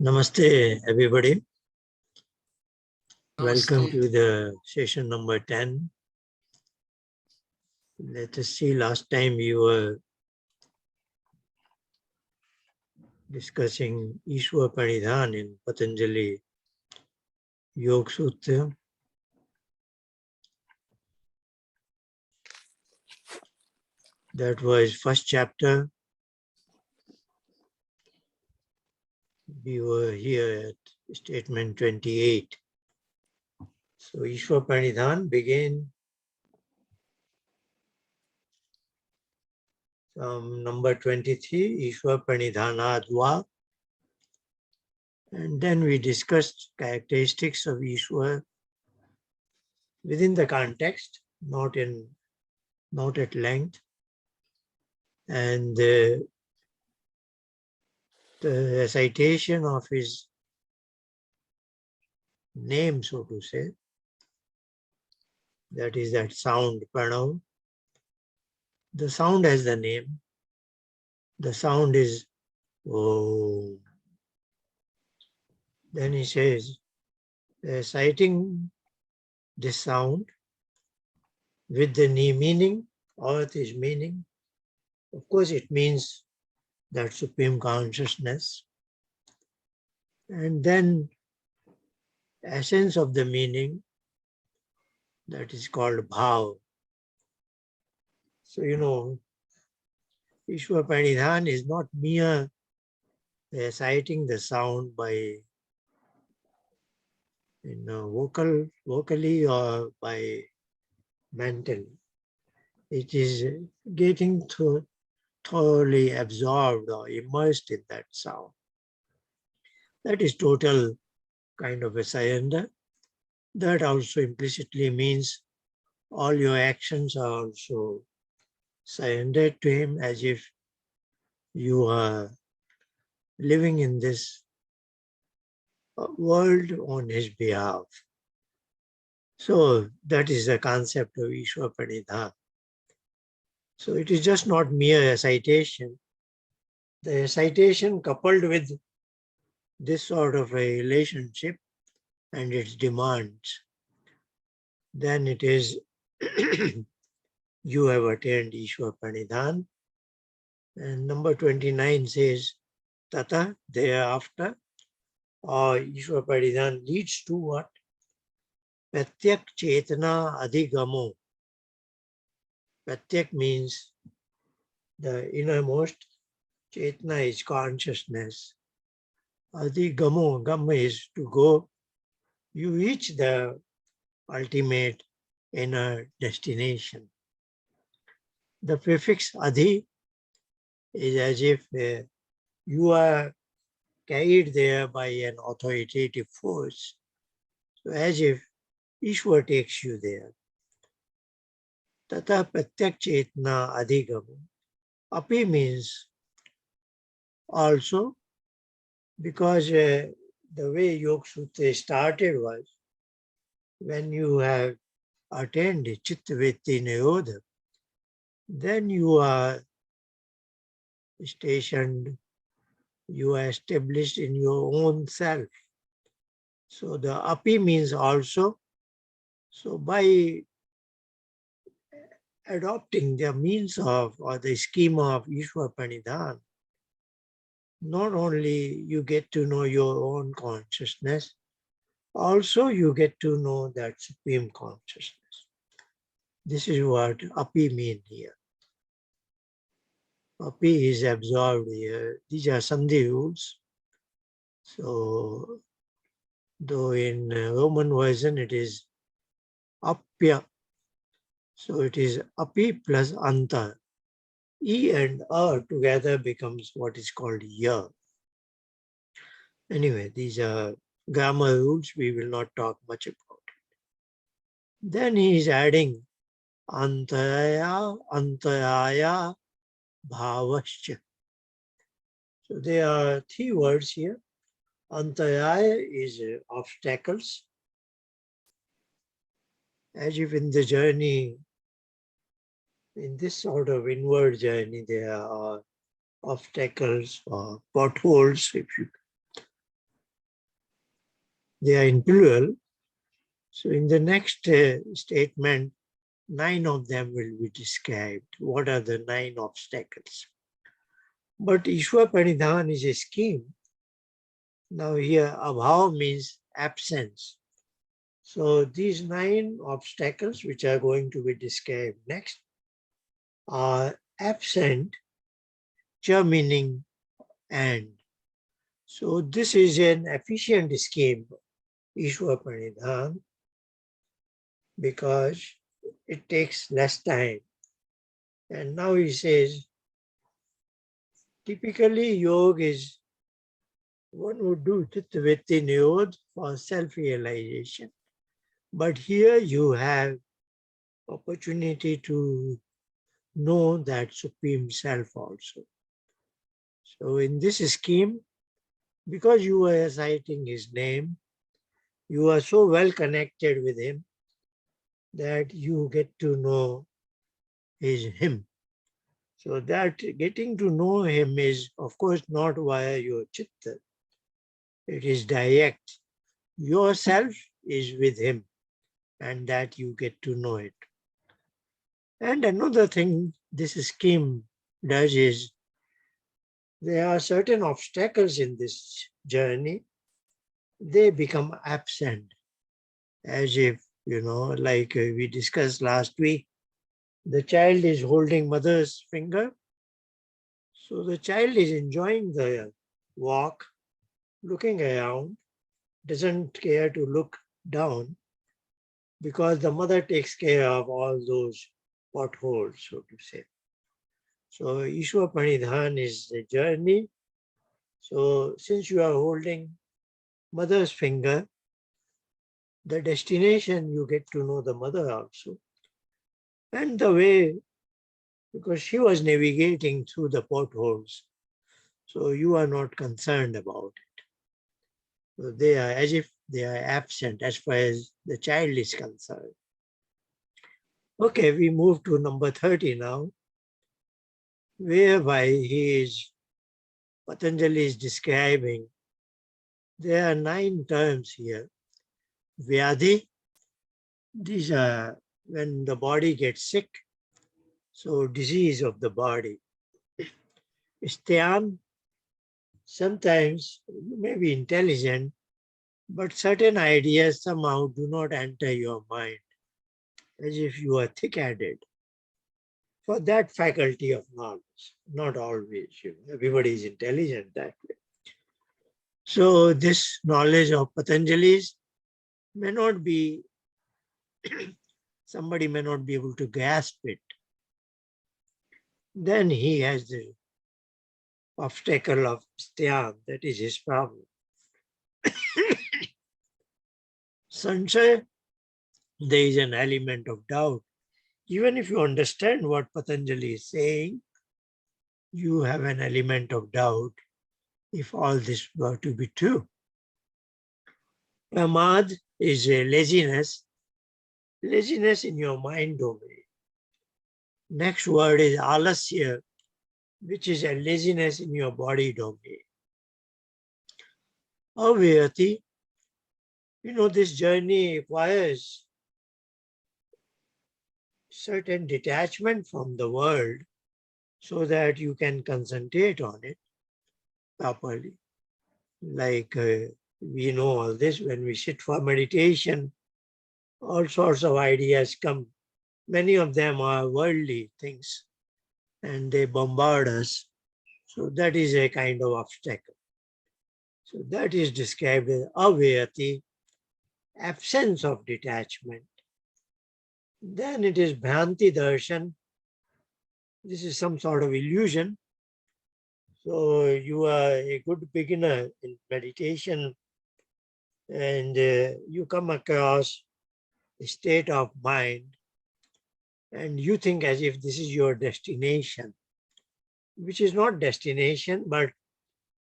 Namaste, everybody. Namaste. Welcome to the session number 10. Let us see, last time we were discussing Ishwar Pranidhan in Patanjali Yoga Sutra. That was first chapter. We were here at statement 28. So Ishwar Pranidhan began from number 23, Ishwar Pranidhana Dva. And then we discussed characteristics of Ishwar within the context, not at length. And the recitation of his name, so to say, that is that sound, pranav. The sound has the name. The sound is Om. Then he says, reciting this sound with the meaning, Arth is meaning. Of course, it means that supreme consciousness. And then essence of the meaning, that is called bhav. So, Ishwar Pranidhan is not mere reciting the sound by vocally or by mentally. It is getting thoroughly absorbed or immersed in that sound. That is total kind of a surrender. That also implicitly means all your actions are also surrendered to him, as if you are living in this world on his behalf. So that is the concept of Ishwar Pranidhan. So it is just not mere recitation. The recitation coupled with this sort of a relationship and its demands, then it is you have attained Ishwar Pranidhan. And number 29 says, Tata, thereafter, or Ishwar Pranidhan leads to what? Pratyak Chetana Adhigamo. Pratyak means the innermost, Chetana is consciousness. Adhigamo, Gama is to go. You reach the ultimate inner destination. The prefix Adhi is as if you are carried there by an authoritative force. So as if Ishwar takes you there. Tata Pratyak Chetna Adhigamo. Api means also, because the way Yoga Sutra started was, when you have attained Chitta-Vritti Nirodha, then you are stationed, you are established in your own self. So the api means also. So by adopting the means of or the schema of Ishwar Pranidhan, not only you get to know your own consciousness, also you get to know that supreme consciousness. This is what api means here. Api is absorbed here. These are Sandhi rules. So, though in Roman version it is apya. So it is api plus anta. E and a together becomes what is called ya. Anyway, these are grammar rules. We will not talk much about it. Then he is adding antaraya, antaraya, bhavascha. So there are three words here. Antaraya is obstacles. As if in the journey, in this sort of inward journey, there are obstacles or potholes, if you They are in plural. So in the next statement, 9 of them will be described. What are the 9 obstacles? But Ishwa Pranidhan is a scheme. Now here, abhav means absence. So these 9 obstacles, which are going to be described next, are absent, cha meaning and. So this is an efficient scheme, Ishwa Pranidhan, because it takes less time. And now he says, typically yoga is, one would do chitta-vritti niyodh for self-realization. But here you have opportunity to know that Supreme Self also. So in this scheme, because you are reciting his name, you are so well connected with him that you get to know him. So that getting to know him is, of course, not via your chitta. It is direct. Yourself is with him, and that you get to know it. And another thing this scheme does is, there are certain obstacles in this journey, they become absent, as if, like we discussed last week, the child is holding mother's finger. So the child is enjoying the walk, looking around, doesn't care to look down because the mother takes care of all those potholes, so to say. So Ishwa Pranidhan is the journey. So since you are holding mother's finger, the destination, you get to know the mother also. And the way, because she was navigating through the potholes, so you are not concerned about it. So they are as if they are absent as far as the child is concerned. Okay, we move to number 30 now, whereby Patanjali is describing, there are 9 terms here. Vyadhi, these are when the body gets sick, so disease of the body. Styan, sometimes you may be intelligent, but certain ideas somehow do not enter your mind, as if you are thick-headed. For that faculty of knowledge, not always, everybody is intelligent that way. So this knowledge of Patanjali's may not be, somebody may not be able to grasp it. Then he has the obstacle of styan, that is his problem. Sanshay, there is an element of doubt. Even if you understand what Patanjali is saying, you have an element of doubt if all this were to be true. Pramad is a laziness in your mind domain. Next word is alasya, which is a laziness in your body domain. Avyati, this journey requires certain detachment from the world so that you can concentrate on it properly. Like we know all this, when we sit for meditation, all sorts of ideas come. Many of them are worldly things and they bombard us. So that is a kind of obstacle. So that is described as avyati, absence of detachment. Then it is bhranti darshan. This is some sort of illusion. So you are a good beginner in meditation and you come across a state of mind and you think as if this is your destination, which is not destination, but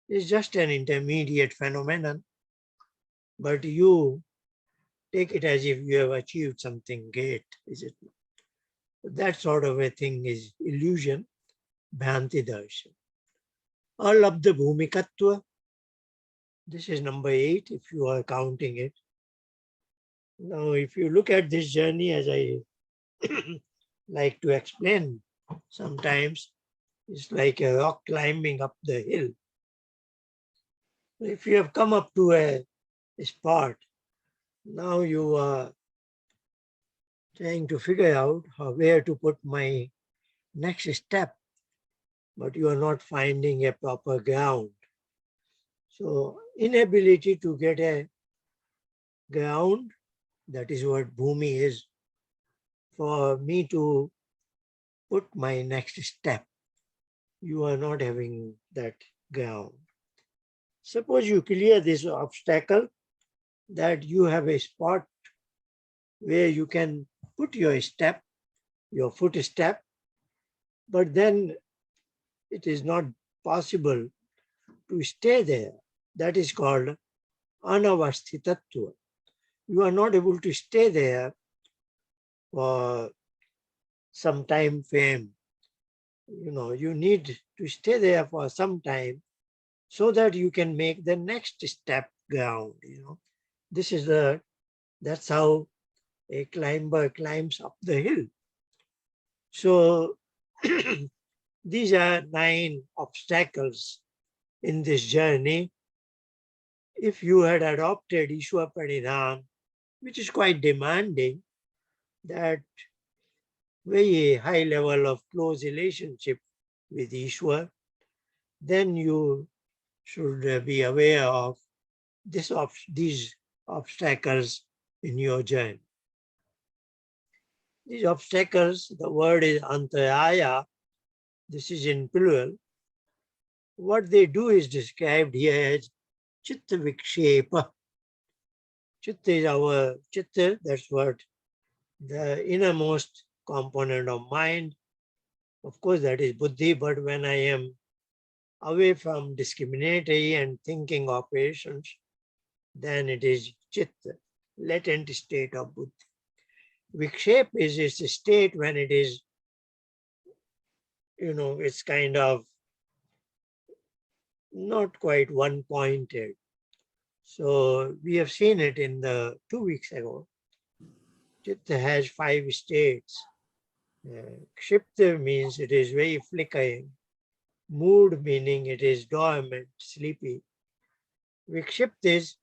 is just an intermediate phenomenon. But you take it as if you have achieved something great, is it not? That sort of a thing is illusion, bhranti darshan. Alabdha bhumikatva, This is number 8 if you are counting it. Now, if you look at this journey, as I like to explain, sometimes it's like a rock climbing up the hill. If you have come up to a spot, now you are trying to figure out where to put my next step, but you are not finding a proper ground. So inability to get a ground, that is what bhumi is, for me to put my next step. You are not having that ground. Suppose you clear this obstacle, that you have a spot where you can put your step, your footstep, but then it is not possible to stay there. That is called anavasthitatva. You are not able to stay there for some time frame. You need to stay there for some time so that you can make the next step ground. That's how a climber climbs up the hill. So these are 9 obstacles in this journey. If you had adopted Ishwar Pranidham, which is quite demanding, that very high level of close relationship with Ishwar, then you should be aware of these obstacles in your journey. These obstacles, the word is antaraya, this is in plural. What they do is described here as chitta vikshepa. Chitta is our chitta, that's what the innermost component of mind. Of course, that is buddhi, but when I am away from discriminatory and thinking operations, then it is chitta, latent state of buddhi. Vikshep is its state when it is, it's kind of not quite one-pointed. So we have seen it in the 2 weeks ago. Chitta has 5 states. Kshipta means it is very flickering. Mood meaning it is dormant, sleepy. Vikshipt is,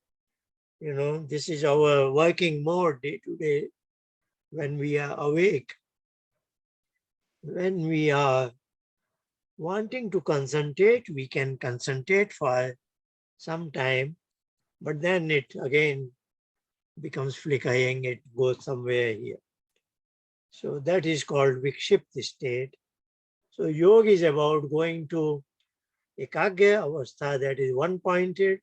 this is our working mode day to day when we are awake. When we are wanting to concentrate, we can concentrate for some time, but then it again becomes flickering, it goes somewhere here. So that is called Vikshipta state. So yoga is about going to Ekagya Avastha, that is one-pointed,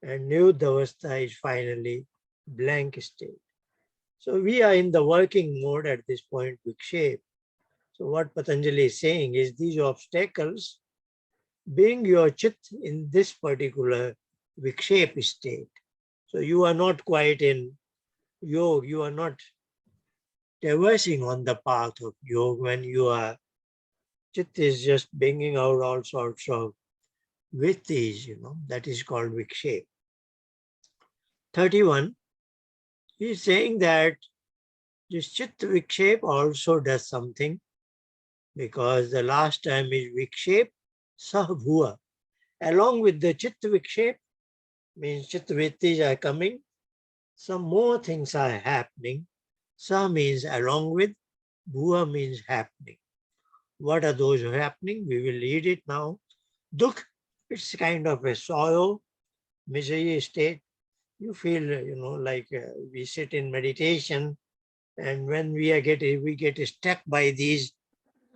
and Niruddha Avastha is finally blank state. So we are in the working mode at this point, Vikshep. So what Patanjali is saying is these obstacles bring your chit in this particular Vikshep state. So you are not quite in yoga, you are not traversing on the path of yoga when you are, chit is just bringing out all sorts of vittis, that is called Vikshep. 31, he is saying that this chit Vikshep also does something, because the last term is Vikshep Sahbhuva. Along with the chit Vikshep, means chit vittis are coming, some more things are happening. Sa means along with, bhuva means happening. What are those happening? We will read it now. Dukh, it's kind of a sorrow, misery state. You feel, like we sit in meditation, and when we get stuck by these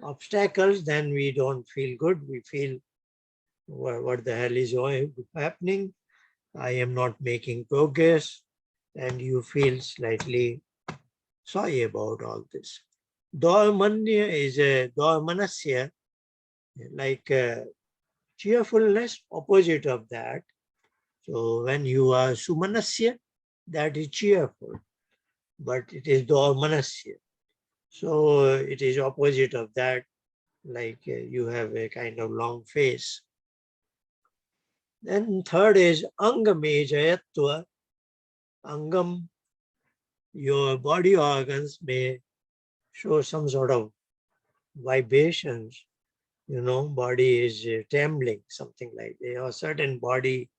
obstacles, then we don't feel good. We feel, what the hell is happening? I am not making progress, and you feel slightly sorry about all this. Dormanya is a dormanasya, like cheerfulness, opposite of that. So when you are sumanasya, that is cheerful, but it is dormanasya. So it is opposite of that, like you have a kind of long face. Then third is Angamejayatva. Angam, your body organs may show some sort of vibrations. Body is trembling, something like that. Or certain body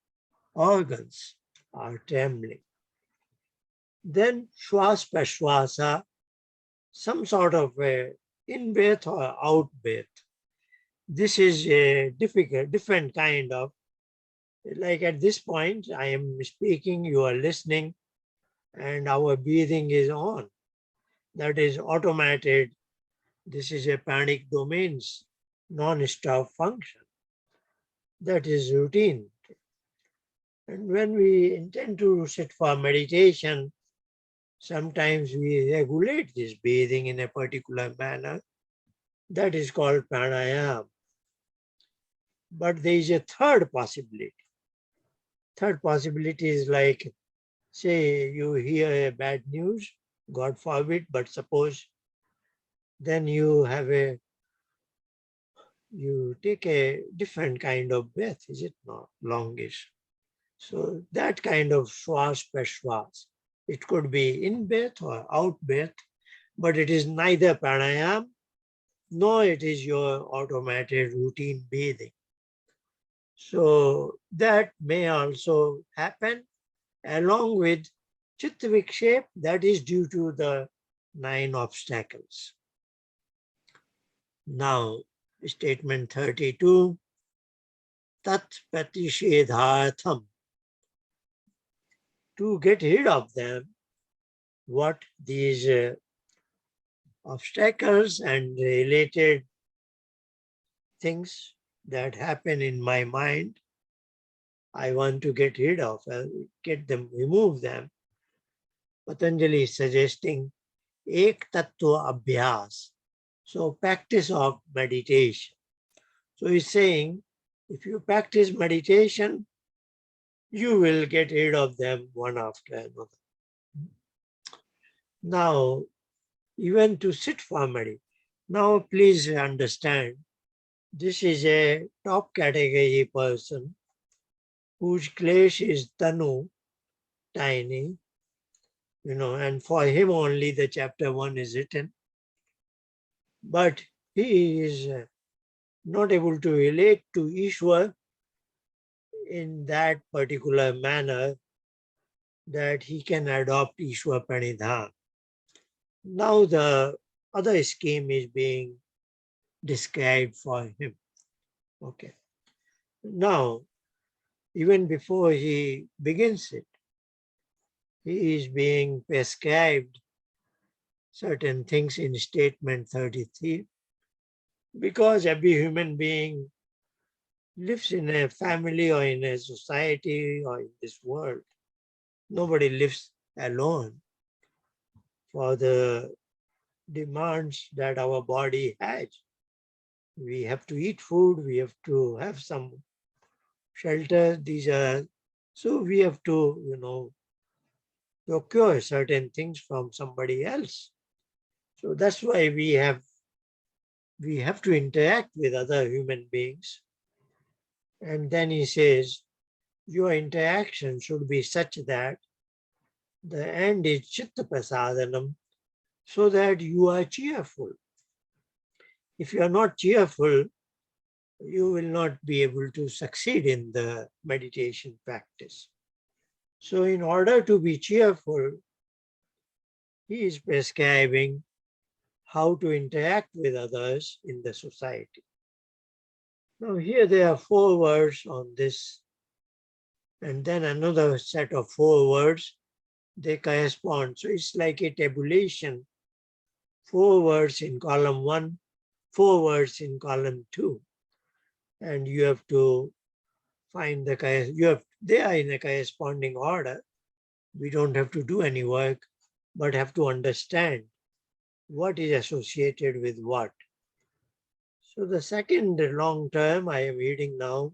organs are trembling. Then Shwas Pashwasa, some sort of in breath or out breath. This is a different kind of, like at this point, I am speaking, you are listening, and our breathing is on. That is automated. This is a panic domains, non-stop function. That is routine. And when we intend to sit for meditation, sometimes we regulate this breathing in a particular manner. That is called pranayama. But there is a third possibility. Third possibility is like, say you hear a bad news, God forbid, but suppose then you take a different kind of breath, is it not? Longish. So that kind of shwas pashwas, it could be in breath or out breath, but it is neither pranayam nor it is your automated routine breathing. So that may also happen along with chitta vikshep, that is due to the 9 obstacles. Now, statement 32, tat pratishedhartham. To get rid of them, what these obstacles and related things that happen in my mind, I want to get rid of, get them, remove them. Patanjali is suggesting ek tattva abhyas. So practice of meditation. So he's saying, if you practice meditation, you will get rid of them one after another. Now, even to sit for meditation. Now, please understand, this is a top category person whose klesh is tanu, tiny, and for him only the chapter 1 is written. But he is not able to relate to Ishwar in that particular manner that he can adopt Ishwar Pranidhan. Now the other scheme is being described for him. Okay. Now, even before he begins it, he is being prescribed certain things in statement 33, because every human being lives in a family or in a society or in this world. Nobody lives alone for the demands that our body has. We have to eat food, we have to have some shelter. So we have to, procure certain things from somebody else. So that's why we have to interact with other human beings. And then he says, your interaction should be such that the end is chitta prasadanam, so that you are cheerful. If you are not cheerful, you will not be able to succeed in the meditation practice. So in order to be cheerful, he is prescribing how to interact with others in the society. Now here there are 4 words on this, and then another set of 4 words, they correspond. So it's like a tabulation, 4 words in column 1, 4 words in column 2. And you have to find they are in a corresponding order. We don't have to do any work, but have to understand what is associated with what. So the second long term I am reading now,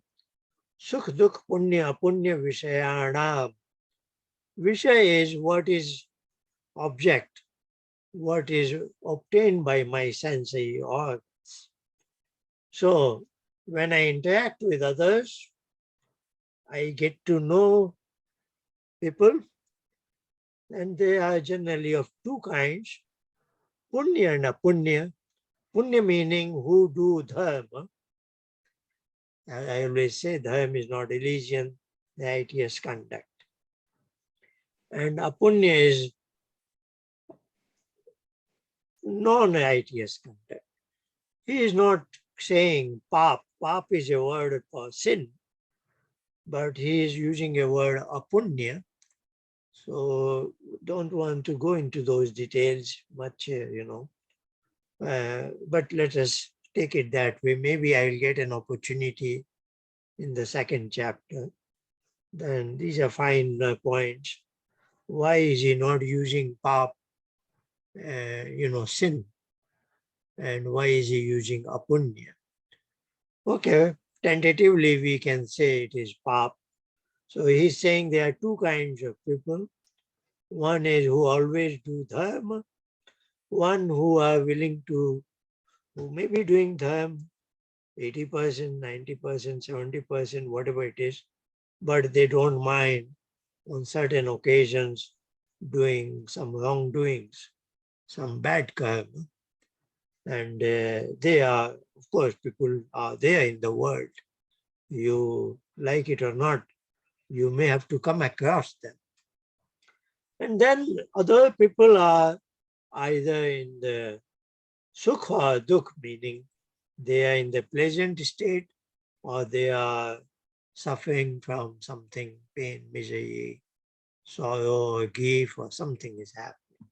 Sukh Dukh Punya Apunya Vishayanam. Vishaya is what is object, what is obtained by my sensory organs. So when I interact with others, I get to know people, and they are generally of two kinds, punya and apunya. Punya meaning who do dharma. I always say dharma is not religion, the righteous conduct. And apunya is non-righteous conduct. He is not saying pap. Pap is a word for sin, but he is using a word apunya. So don't want to go into those details much, but let us take it that way. Maybe I'll get an opportunity in the second chapter. Then these are fine points. Why is he not using pap, sin? And why is he using apunya? Okay, tentatively we can say it is pap. So he's saying there are two kinds of people. One is who always do dharma, one who are willing to, who may be doing dharma 80%, 90%, 70%, whatever it is, but they don't mind on certain occasions doing some wrongdoings, some bad karma. And they are, of course, people are there in the world. You like it or not, you may have to come across them. And then other people are either in the sukha or dukh, meaning they are in the pleasant state or they are suffering from something, pain, misery, sorrow, or grief, or something is happening.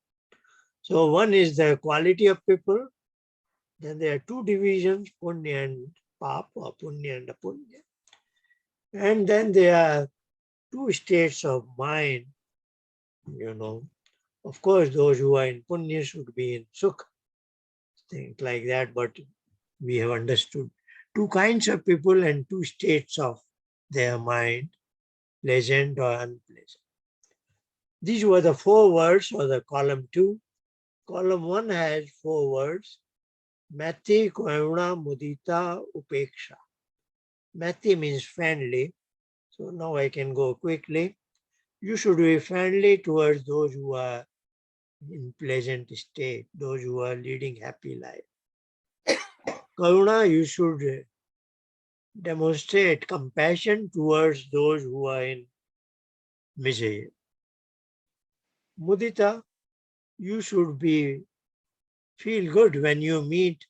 So one is the quality of people. Then there are two divisions, punya and pap, or punya and apunya. And then there are two states of mind, Of course, those who are in punya should be in sukha, things like that, but we have understood two kinds of people and two states of their mind, pleasant or unpleasant. These were the 4 words for the column 2. Column 1 has 4 words: Mati, Karuna, Mudita, Upeksha. Mati means friendly. So now I can go quickly. You should be friendly towards those who are in pleasant state, those who are leading happy life. Karuna, you should demonstrate compassion towards those who are in misery. Mudita, you should feel good when you meet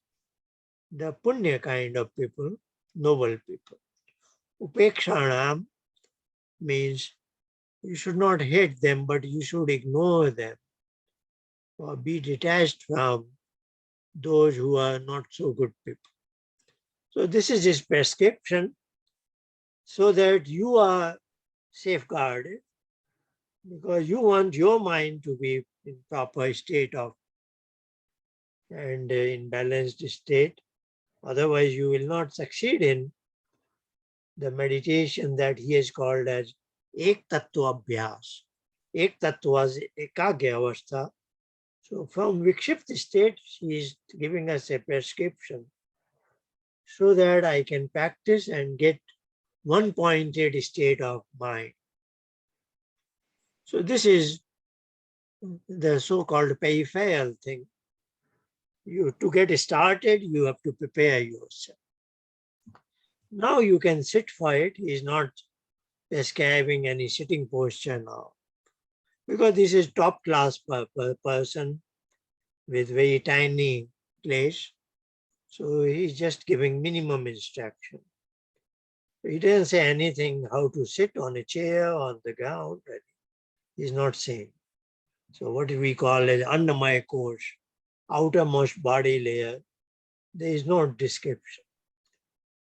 the punya kind of people, noble people. Upekshanam means you should not hate them, but you should ignore them or be detached from those who are not so good people. So this is his prescription so that you are safeguarded, because you want your mind to be in proper state of and in balanced state. Otherwise, you will not succeed in the meditation that he has called as Ek Tattva Abhyas. Ek Tattva is Ekagya Avastha. So from Vikshipt state, he is giving us a prescription so that I can practice and get one-pointed state of mind. So this is the so-called peripheral thing. To get started, you have to prepare yourself. Now you can sit for it. He is not prescribing any sitting posture now, because this is top class person with very tiny place. So he's just giving minimum instruction. He doesn't say anything how to sit on a chair, on the ground. He's not saying. So what we call as Annamaya course, outermost body layer, there is no description.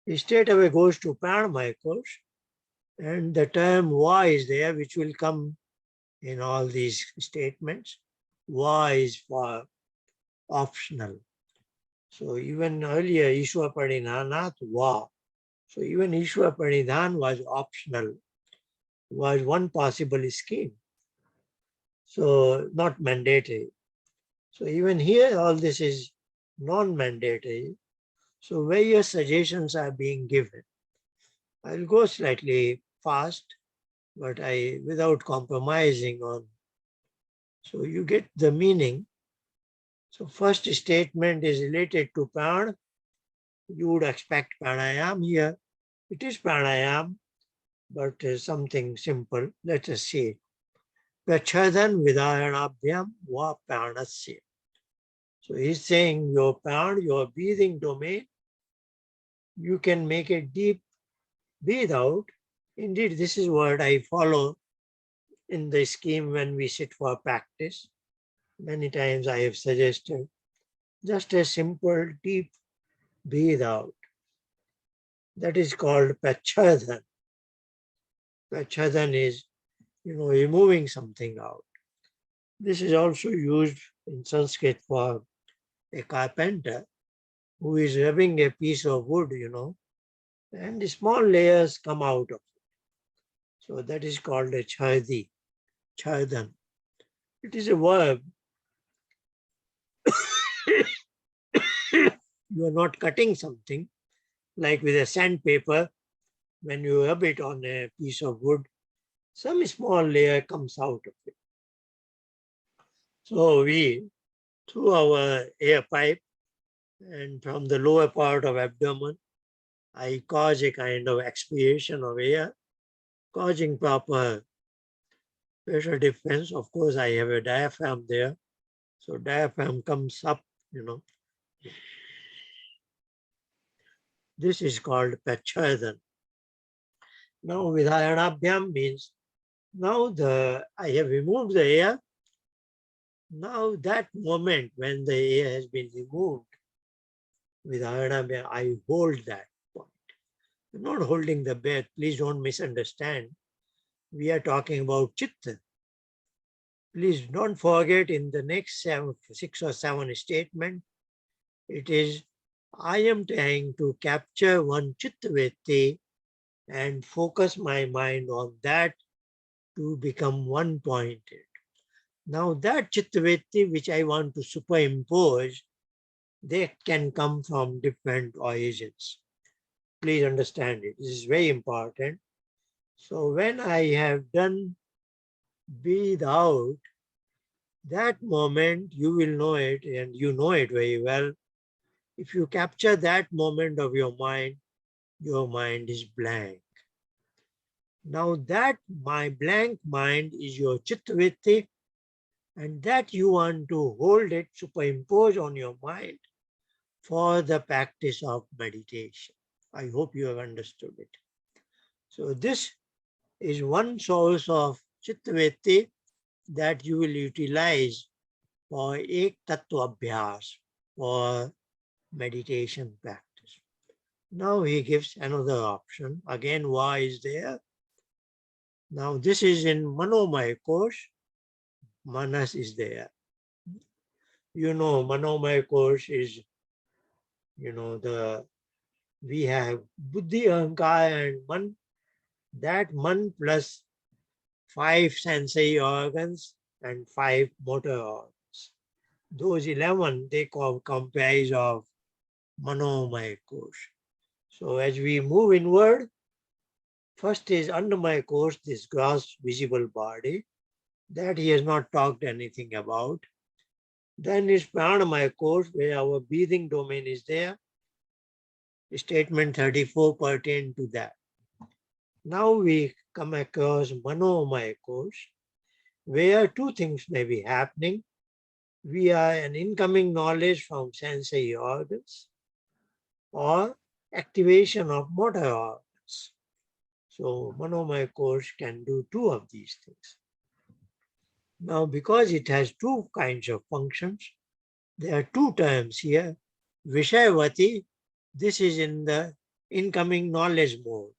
He straight away goes to Pranamaya course, and the term va is there, which will come in all these statements. Va is for optional. So even earlier, Ishwa Parinanat, va. So even Ishwa Parinadhan was optional, was one possible scheme. So not mandatory. So even here, all this is non-mandatory. So various suggestions are being given. I'll go slightly fast, but without compromising on. So you get the meaning. So first statement is related to prana. You would expect pranayam here. It is pranayam, but something simple. Let us see. Prachadan vidayanabhyam va pranasya. So he's saying your prana, your breathing domain, you can make a deep breathe out. Indeed, this is what I follow in the scheme when we sit for practice. Many times I have suggested just a simple deep breathe out. That is called prachadhan. Prachadhan is, removing something out. This is also used in Sanskrit for a carpenter who is rubbing a piece of wood, and the small layers come out of it. So that is called a chadhan. It is a verb. You are not cutting something, like with a sandpaper, when you rub it on a piece of wood, some small layer comes out of it. So we, through our air pipe and from the lower part of abdomen, I cause a kind of expiration of air, causing proper pressure difference. Of course, I have a diaphragm there. So diaphragm comes up, This is called Prachadhan. Now Vidhayanabhyam means now I have removed the air. Now that moment when the air has been removed, Vidhayanabhyam, I hold that point. I'm not holding the breath. Please don't misunderstand. We are talking about Chitta. Please don't forget in the next 6 or 7 statement, it is I am trying to capture one Chitta-vritti and focus my mind on that to become one-pointed. Now that Chitta-vritti which I want to superimpose, they can come from different origins. Please understand it. This is very important. So when I have done breathe out, that moment you will know it, and you know it very well. If you capture that moment of your mind is blank. Now that my blank mind is your chitta-vritti, and that you want to hold it, superimpose on your mind for the practice of meditation. I hope you have understood it. So this is one source of chitta-vritti that you will utilize for ek tattva abhyas, for meditation practice. Now he gives another option. Again, why is there? Now this is in Manomaya course. Manas is there. Manomaya course is, we have Buddhi, Ahankara and Man. That Man plus 5 sensory organs and 5 motor organs. Those 11, they comprise of Manomaya course. So as we move inward, first is under my course, this gross visible body, that he has not talked anything about. Then is pranamaya course, where our breathing domain is there. Statement 34 pertain to that. Now we come across manomaya course, where 2 things may be happening. We are an incoming knowledge from sensory organs or activation of motor organs. So Manomaya course can do 2 of these things. Now, because it has 2 kinds of functions, there are 2 terms here. Vishayavati, this is in the incoming knowledge mode.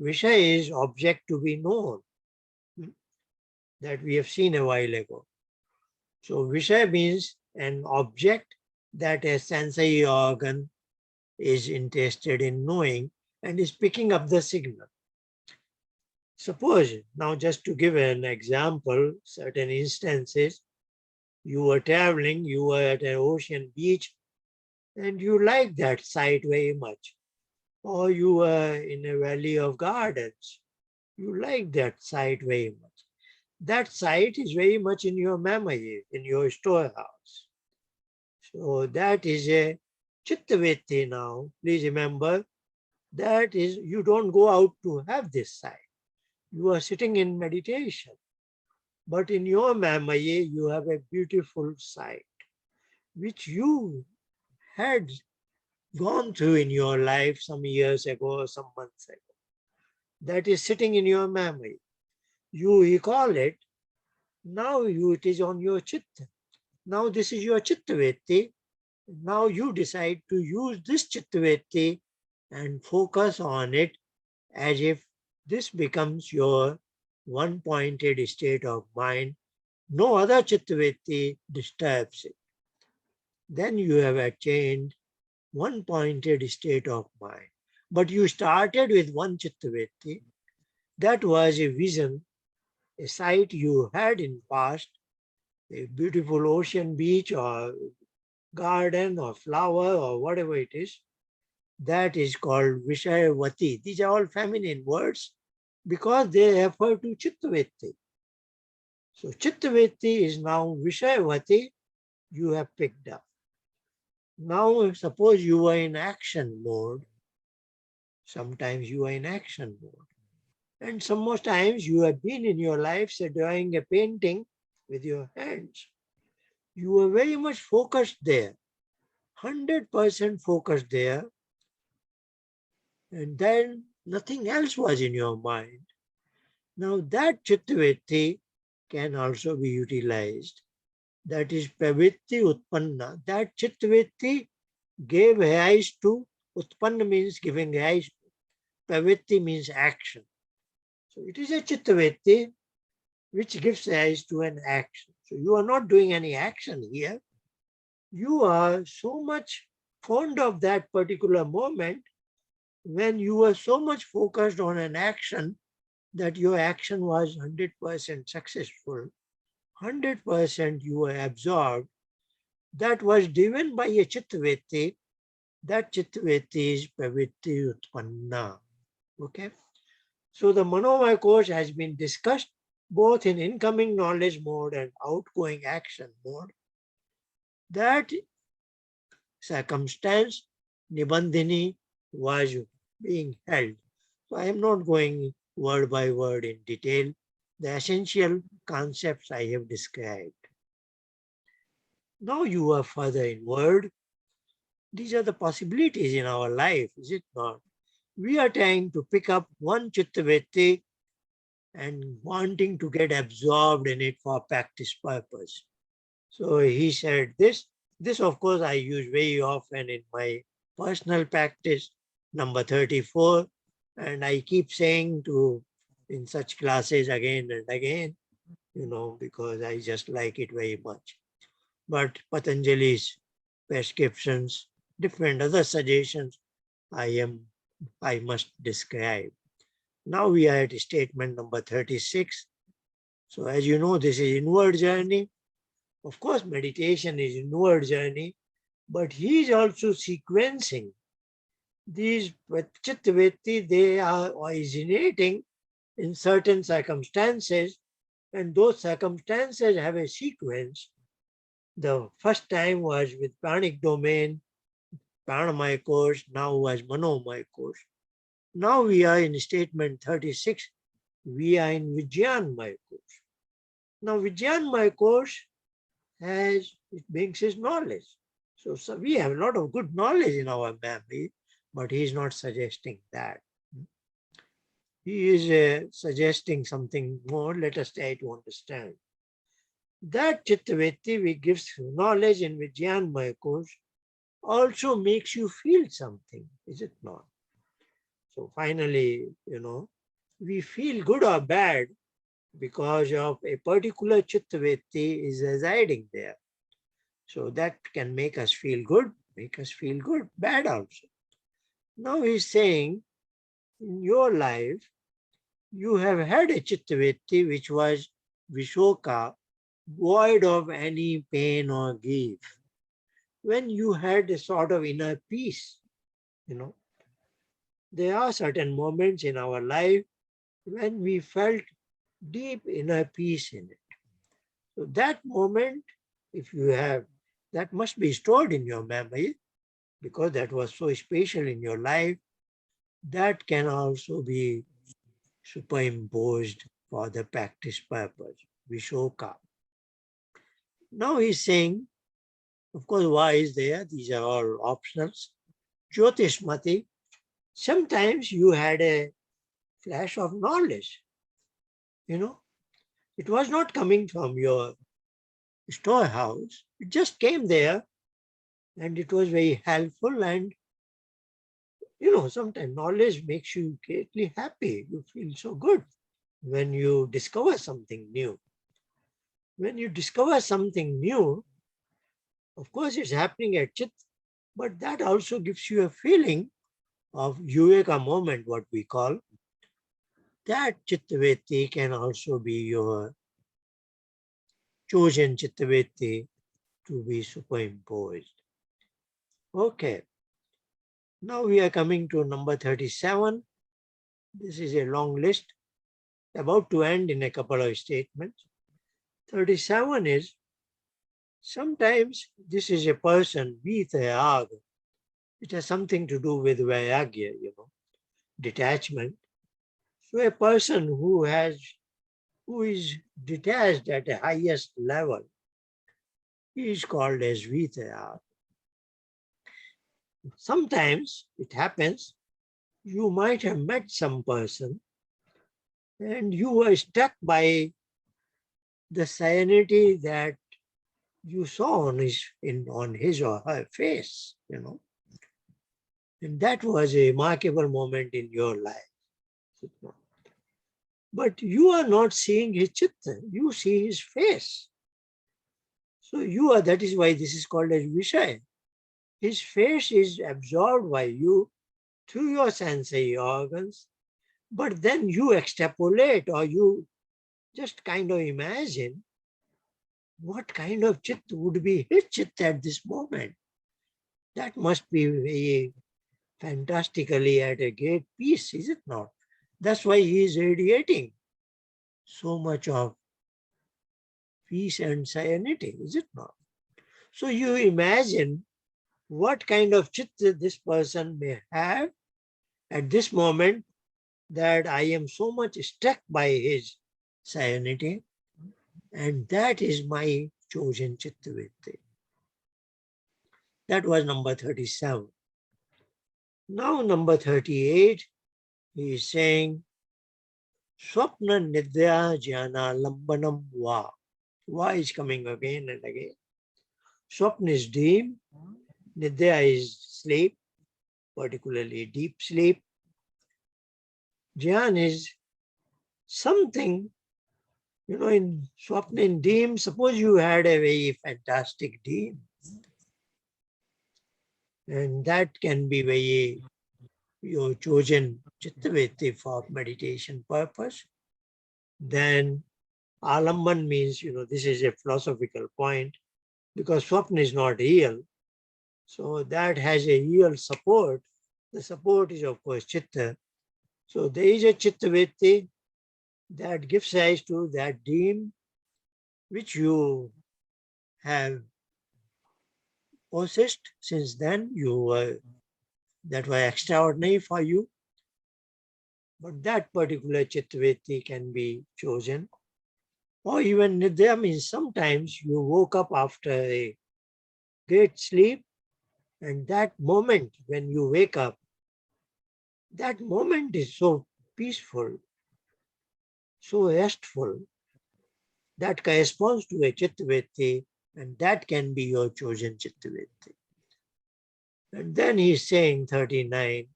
Vishaya is object to be known, that we have seen a while ago. So Vishaya means an object that a sensory organ is interested in knowing and is picking up the signal. Suppose, now just to give an example, certain instances, you were traveling, you were at an ocean beach, and you liked that sight very much. Or you were in a valley of gardens, You like that site very much. That site is very much in your memory, in your storehouse. So that is a chittavetti now. Please remember, that is, you don't go out to have this site. You are sitting in meditation, but in your memory, you have a beautiful sight, which you had gone through in your life some years ago or some months ago. That is sitting in your memory. You recall it. Now it is on your chitta. Now this is your chittavetti. Now you decide to use this chittavetti and focus on it as if this becomes your one pointed state of mind. No other chittavetti disturbs it. Then you have attained one pointed state of mind. But you started with one chittavetti. That was a vision, a sight you had in past, a beautiful ocean beach or garden or flower or whatever it is. That is called Vishayavati. These are all feminine words because they refer to Chittavetti. So Chittavetti is now Vishayavati, you have picked up. Now suppose you are in action mode. Sometimes you are in action mode. And some more times you have been in your life say, drawing a painting with your hands. You are very much focused there, 100% focused there, and then nothing else was in your mind. Now that chittavetti can also be utilized. That is pravitti utpanna. That chittavetti gave rise to, utpanna means giving rise to, pravitti means action. So it is a chittavetti which gives rise to an action. So you are not doing any action here. You are so much fond of that particular moment when you were so much focused on an action that your action was 100% successful, 100% you were absorbed, that was driven by a chittavetti. That chittavetti is pravitti utpanna. Okay? So the Manomaya course has been discussed both in incoming knowledge mode and outgoing action mode. That circumstance, Nibandhini, was being held. So I am not going word by word in detail. The essential concepts I have described. Now you are further inward. These are the possibilities in our life, is it not? We are trying to pick up one chittavetti and wanting to get absorbed in it for practice purpose. So he said this. This, of course, I use very often in my personal practice, number 34. And I keep saying to in such classes again and again, because I just like it very much. But Patanjali's prescriptions, different other suggestions, I must describe. Now we are at statement number 36. So as you know, this is inward journey. Of course, meditation is inward journey, but he is also sequencing. These chittavetti, they are originating in certain circumstances, and those circumstances have a sequence. The first time was with pranic domain, pranamaya course, now was manomaya course. Now we are in statement 36, we are in Vijnanmaya course. Now Vijnanmaya course it brings his knowledge. So we have a lot of good knowledge in our memory, but he is not suggesting that. He is suggesting something more. Let us try to understand. That chittavetti which gives knowledge in Vijnanmaya course also makes you feel something, is it not? So finally, we feel good or bad because of a particular chittavetti is residing there. So that can make us feel good, bad also. Now he's saying, in your life, you have had a chittavetti which was Vishoka, void of any pain or grief. When you had a sort of inner peace, there are certain moments in our life when we felt deep inner peace in it. So that moment, if you have, that must be stored in your memory because that was so special in your life. That can also be superimposed for the practice purpose, Vishoka. Now he's saying, of course, why is there? These are all optionals. Jyotishmati, sometimes you had a flash of knowledge. You know, it was not coming from your storehouse. It just came there and it was very helpful. And, sometimes knowledge makes you greatly happy. You feel so good when you discover something new. When you discover something new, of course, it's happening at Chit, but that also gives you a feeling of Viveka moment, what we call. That Chittaveti can also be your chosen Chittaveti to be superimposed. Okay, now we are coming to number 37. This is a long list, about to end in a couple of statements. 37 is, sometimes this is a person, Vitayag. It has something to do with Vairagya, detachment. So a person who is detached at the highest level, he is called as Vitayag. Sometimes it happens, you might have met some person and you were struck by the serenity that you saw on his or her face, and that was a remarkable moment in your life. But you are not seeing his chitta, you see his face. So that is why this is called as Vishaya. His face is absorbed by you through your sensory organs, but then you extrapolate or you just kind of imagine what kind of chit would be his chit at this moment. That must be very fantastically at a great peace, is it not? That's why he is radiating so much of peace and serenity, is it not? So you imagine what kind of chit this person may have at this moment, that I am so much struck by his serenity, and that is my chosen chittavritti. That was number 37. Now number 38, he is saying, Swapna Nidya Jnana Lambanam Va. Va is coming again and again. Swapna is dream, Nidya is sleep, particularly deep sleep. Jnana is something, in Swapna, in dream, suppose you had a very fantastic dream, and that can be very your chosen chittavritti for meditation purpose. Then alamban means, this is a philosophical point, because swapna is not real. So that has a real support. The support is, of course, chitta. So there is a chittavritti that gives rise to that dream which you have possessed since then. That was extraordinary for you. But that particular chittavritti can be chosen. Or even nidya means sometimes you woke up after a great sleep, and that moment when you wake up, that moment is so peaceful, so restful, that corresponds to a chittavritti, and that can be your chosen chittavritti. And then he's saying 39,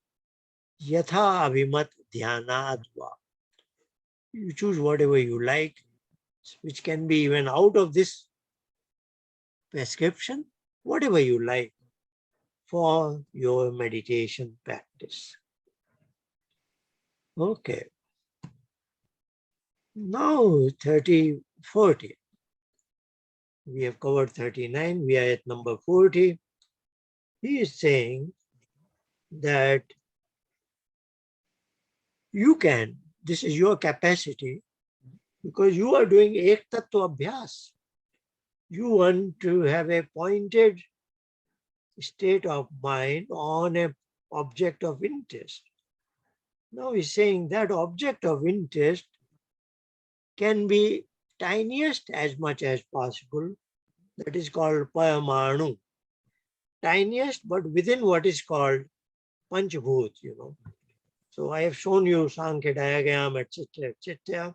Yatha avimat dhyanadva. You choose whatever you like, which can be even out of this prescription, whatever you like for your meditation practice. Okay. Now 30, 40. We have covered 39. We are at number 40. He is saying that you can this is your capacity, because you are doing ek tattva abhyas. You want to have a pointed state of mind on a object of interest. Now he's saying that object of interest can be tiniest as much as possible. That is called Paramanu. Tiniest, but within what is called Panchabhut, So I have shown you Samkhya diagram, etc., etc.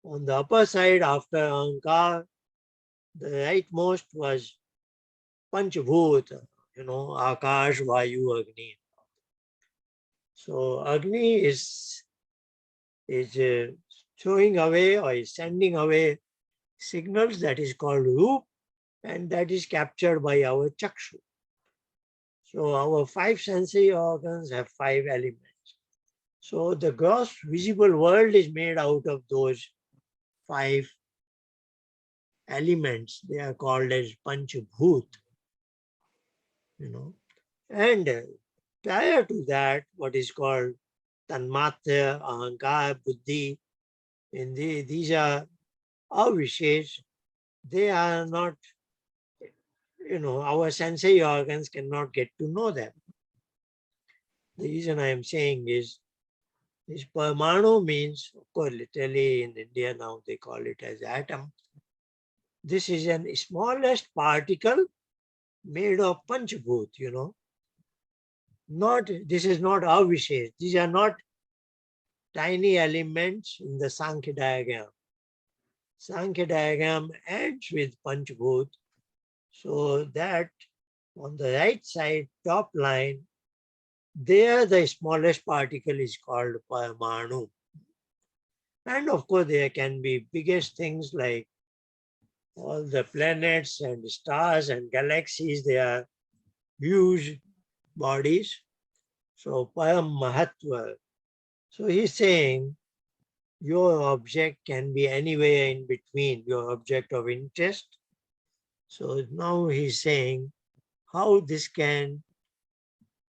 On the upper side, after Ahankar, the rightmost was Panchabhut, Akash, Vayu, Agni. So Agni is throwing away or is sending away signals, that is called Roop, and that is captured by our Chakshu. So our 5 sensory organs have 5 elements. So the gross visible world is made out of those 5 elements. They are called as Panchabhut, And prior to that, what is called Tanmatra, Ahankar, Buddhi, and these are avishesh. They are not, our sensory organs cannot get to know them. The reason I am saying is, this Parmanu means, of course, literally in India now they call it as atom. This is an smallest particle made of Panchabhut, This is not avishesh. These are not tiny elements in the Samkhya diagram. Samkhya diagram ends with Panchabhut, so that on the right side, top line, there the smallest particle is called Parmanu. And of course, there can be biggest things like all the planets and stars and galaxies. They are huge bodies. So Param Mahatva. So he's saying your object can be anywhere in between, your object of interest. So now he's saying how this can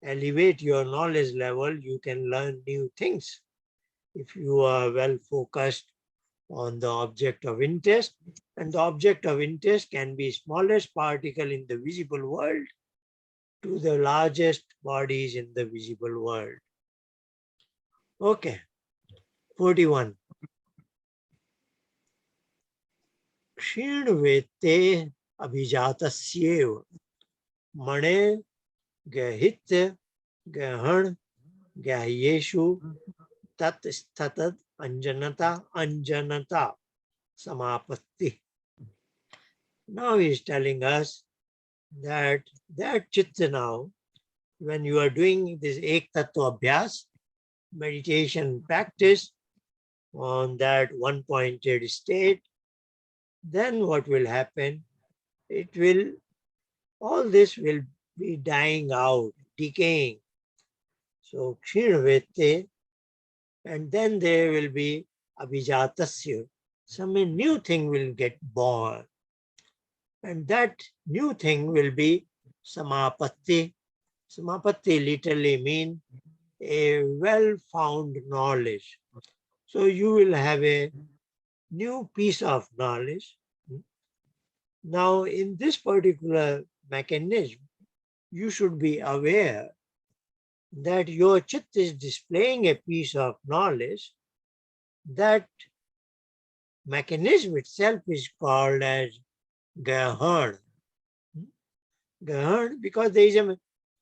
elevate your knowledge level. You can learn new things if you are well focused on the object of interest. And the object of interest can be smallest particle in the visible world to the largest bodies in the visible world. Okay, 41. Kshinvete abhijatasyev mane gahit gahan gahyeshu tat statad anjanata samapatti. Now he is telling us that chitta now, when you are doing this ek tattva abhyas, meditation practice on that one pointed state, then what will happen? All this will be dying out, decaying. So kshinvete, and then there will be abhijatasya. Some new thing will get born. And that new thing will be samapatti. Samapatti literally means a well-found knowledge. So you will have a new piece of knowledge. Now, in this particular mechanism, you should be aware that your chitta is displaying a piece of knowledge. That mechanism itself is called as gahan. Gahan, because there is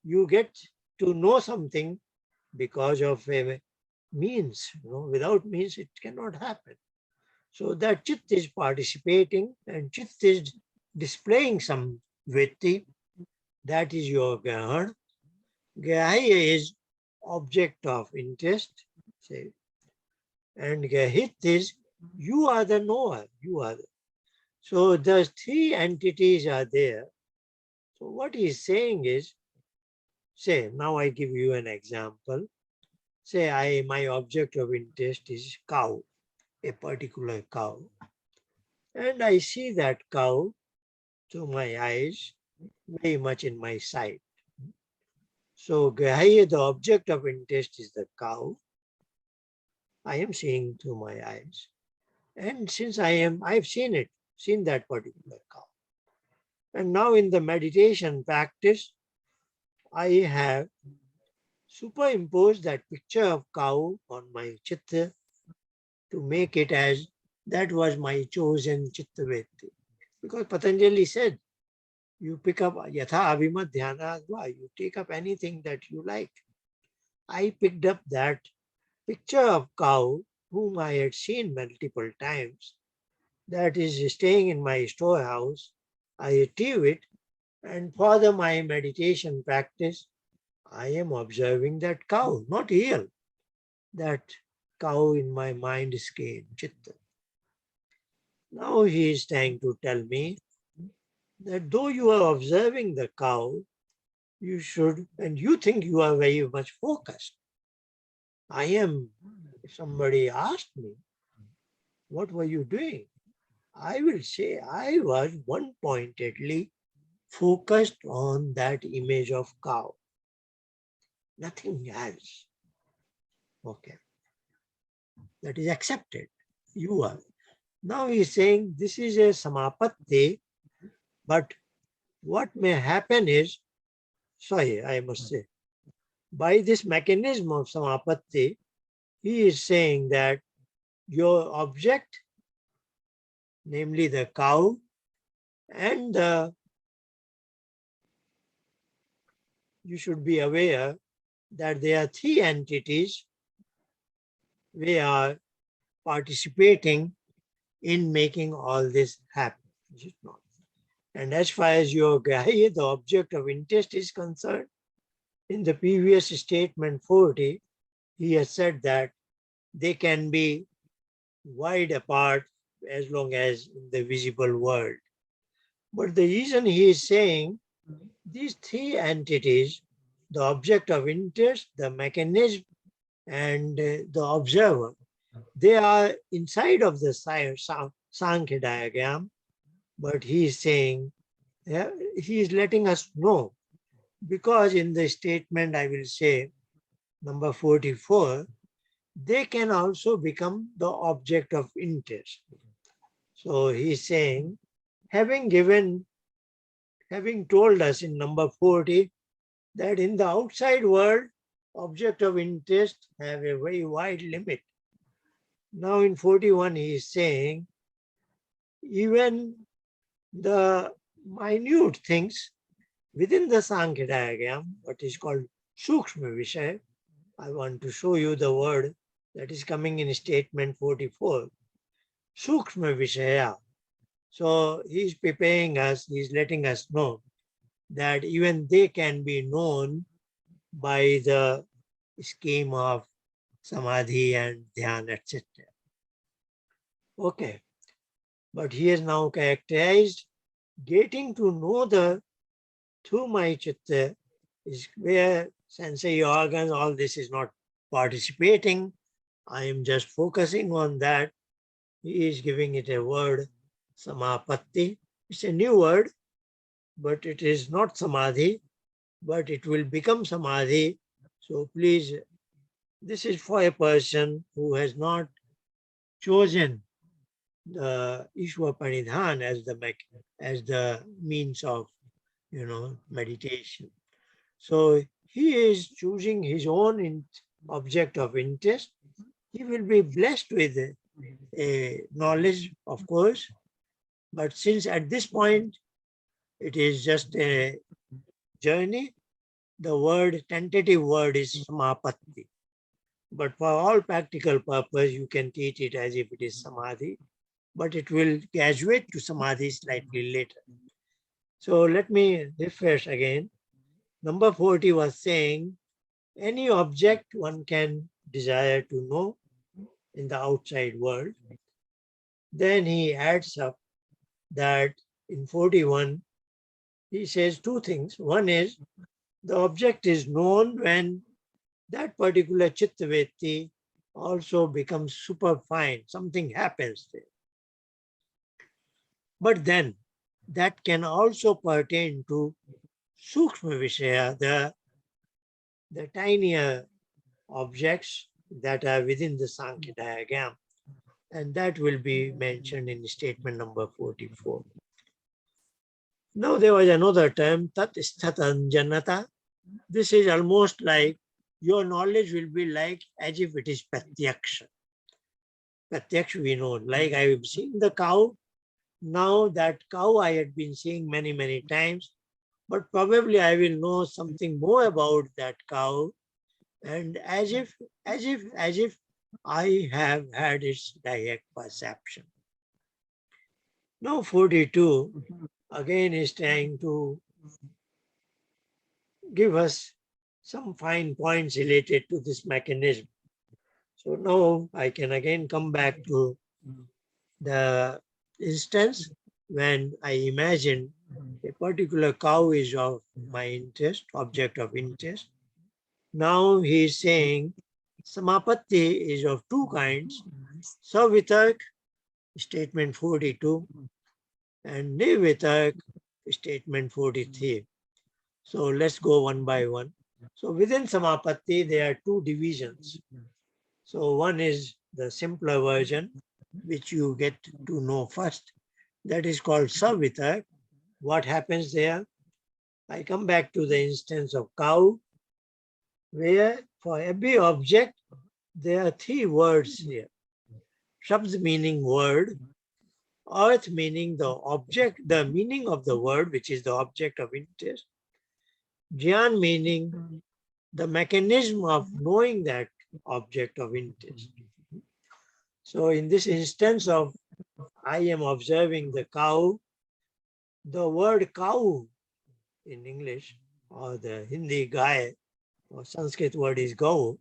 you get to know something because of a means. Without means, it cannot happen. So that chit is participating and chit is displaying some vritti. That is your gahan. Gahya is object of interest. Say, and Gahit is you are the knower. You are so the 3 entities are there. So what he is saying is, say, now I give you an example. Say my object of interest is cow, a particular cow. And I see that cow through my eyes very much in my sight. So Grahya, the object of interest is the cow. I am seeing through my eyes. And since I've seen that particular cow. And now in the meditation practice, I have superimposed that picture of cow on my chitta to make it as that was my chosen chittavetti. Because Patanjali said, you pick up yatha abhimat dhyana adva, you take up anything that you like. I picked up that picture of cow whom I had seen multiple times that is staying in my storehouse. I retrieve it, and for my meditation practice, I am observing that cow, not real, that cow in my mind skin, chitta. Now he is trying to tell me that though you are observing the cow, you should, and you think you are very much focused. I am, if somebody asked me, what were you doing? I will say I was one pointedly focused on that image of cow, nothing else. Okay, that is accepted. You are. Now he is saying this is a samapatti, but what may happen is, sorry, I must say, by this mechanism of samapatti, he is saying that your object, namely the cow, and you should be aware that there are three entities we are participating in making all this happen. Is it not? And as far as your grahya, the object of interest, is concerned, in the previous statement 40, he has said that they can be wide apart as long as in the visible world. But the reason he is saying these three entities, the object of interest, the mechanism, and the observer, they are inside of the Sankhya diagram, but he is saying, yeah, he is letting us know, because in the statement, I will say, number 44, they can also become the object of interest. So he is saying, having told us in number 40 that in the outside world, object of interest have a very wide limit. Now in 41, he is saying, even the minute things within the Sankhya diagram, what is called Sukshma Vishaya, I want to show you the word that is coming in statement 44, Sukshma Vishaya. So he is preparing us, he is letting us know that even they can be known by the scheme of samadhi and dhyana, etc. Okay, but he has now characterized getting to know the through my chitta is where sensory organs, all this is not participating. I am just focusing on that. He is giving it a word, samapatti. It's a new word, but it is not samadhi, but it will become samadhi. So please, this is for a person who has not chosen the Ishwa Pranidhan as the means of meditation. So he is choosing his own object of interest. He will be blessed with a knowledge, of course, but since at this point it is just a journey, the tentative word is samapatti. But for all practical purpose, you can treat it as if it is samadhi, but it will graduate to samadhi slightly later. So let me refresh again. Number 40 was saying, any object one can desire to know in the outside world. Then he adds up that in 41, he says two things. One is the object is known when that particular chittavetti also becomes superfine, something happens there. But then that can also pertain to Sukshma Vishaya, the tinier objects that are within the Samkhya diagram, and that will be mentioned in statement number 44. Now there was another term, tat sthatanjanata. This is almost like your knowledge will be like as if it is pratyaksha. Pratyaksha we know, like I have seen the cow. Now that cow I had been seeing many, many times, but probably I will know something more about that cow, and as if I have had its direct perception. Now 42 again is trying to give us some fine points related to this mechanism. So now I can again come back to the instance when I imagine a particular cow is of my interest, object of interest. Now he is saying samapatti is of two kinds, savitark, statement 42, and nivitark, statement 43. So let's go one by one. So within samapatti, there are two divisions. So one is the simpler version, which you get to know first. That is called savitark. What happens there? I come back to the instance of cow, where for every object, there are three words here. Shabd meaning word, arth meaning the object, the meaning of the word, which is the object of interest, jnana meaning the mechanism of knowing that object of interest. So in this instance of I am observing the cow, the word cow in English or the Hindi guy or Sanskrit word is go,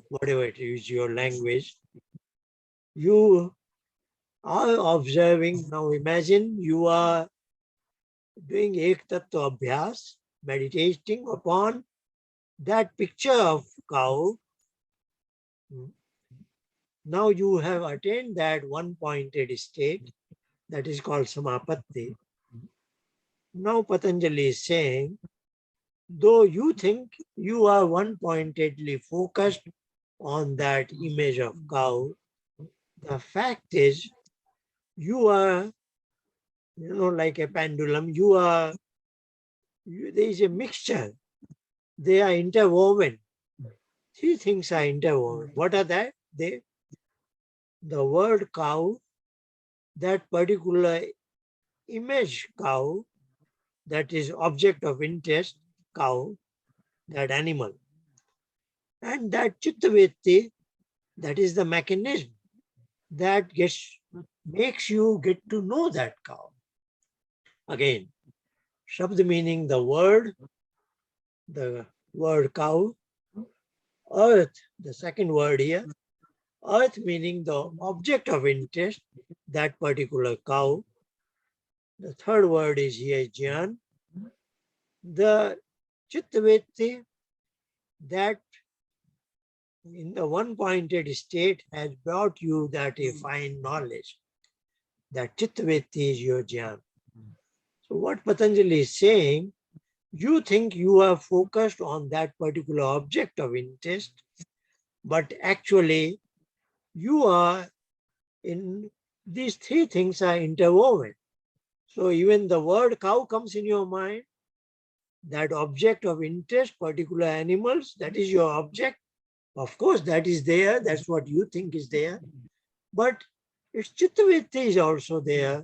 whatever it is your language, you are observing. Now imagine you are doing ek tattva abhyas, meditating upon that picture of cow. Now you have attained that one-pointed state that is called samapatti. Now Patanjali is saying, though you think you are one-pointedly focused on that image of cow, the fact is you are, like a pendulum, there is a mixture. They are interwoven. Three things are interwoven. What are that? The word cow, that particular image cow, that is object of interest, cow, that animal. And that chittavetti, that is the mechanism that makes you get to know that cow. Again, Shabd meaning the word cow, earth, the second word here, earth meaning the object of interest, that particular cow. The third word is here jnana. The chittavetti, that in the one-pointed state has brought you that a fine knowledge. That chittavetti is your jnana. So what Patanjali is saying, you think you are focused on that particular object of interest, but actually you are in these three things are interwoven. So even the word cow comes in your mind, that object of interest, particular animals, that is your object. Of course, that is there. That's what you think is there. But its chittavetti is also there,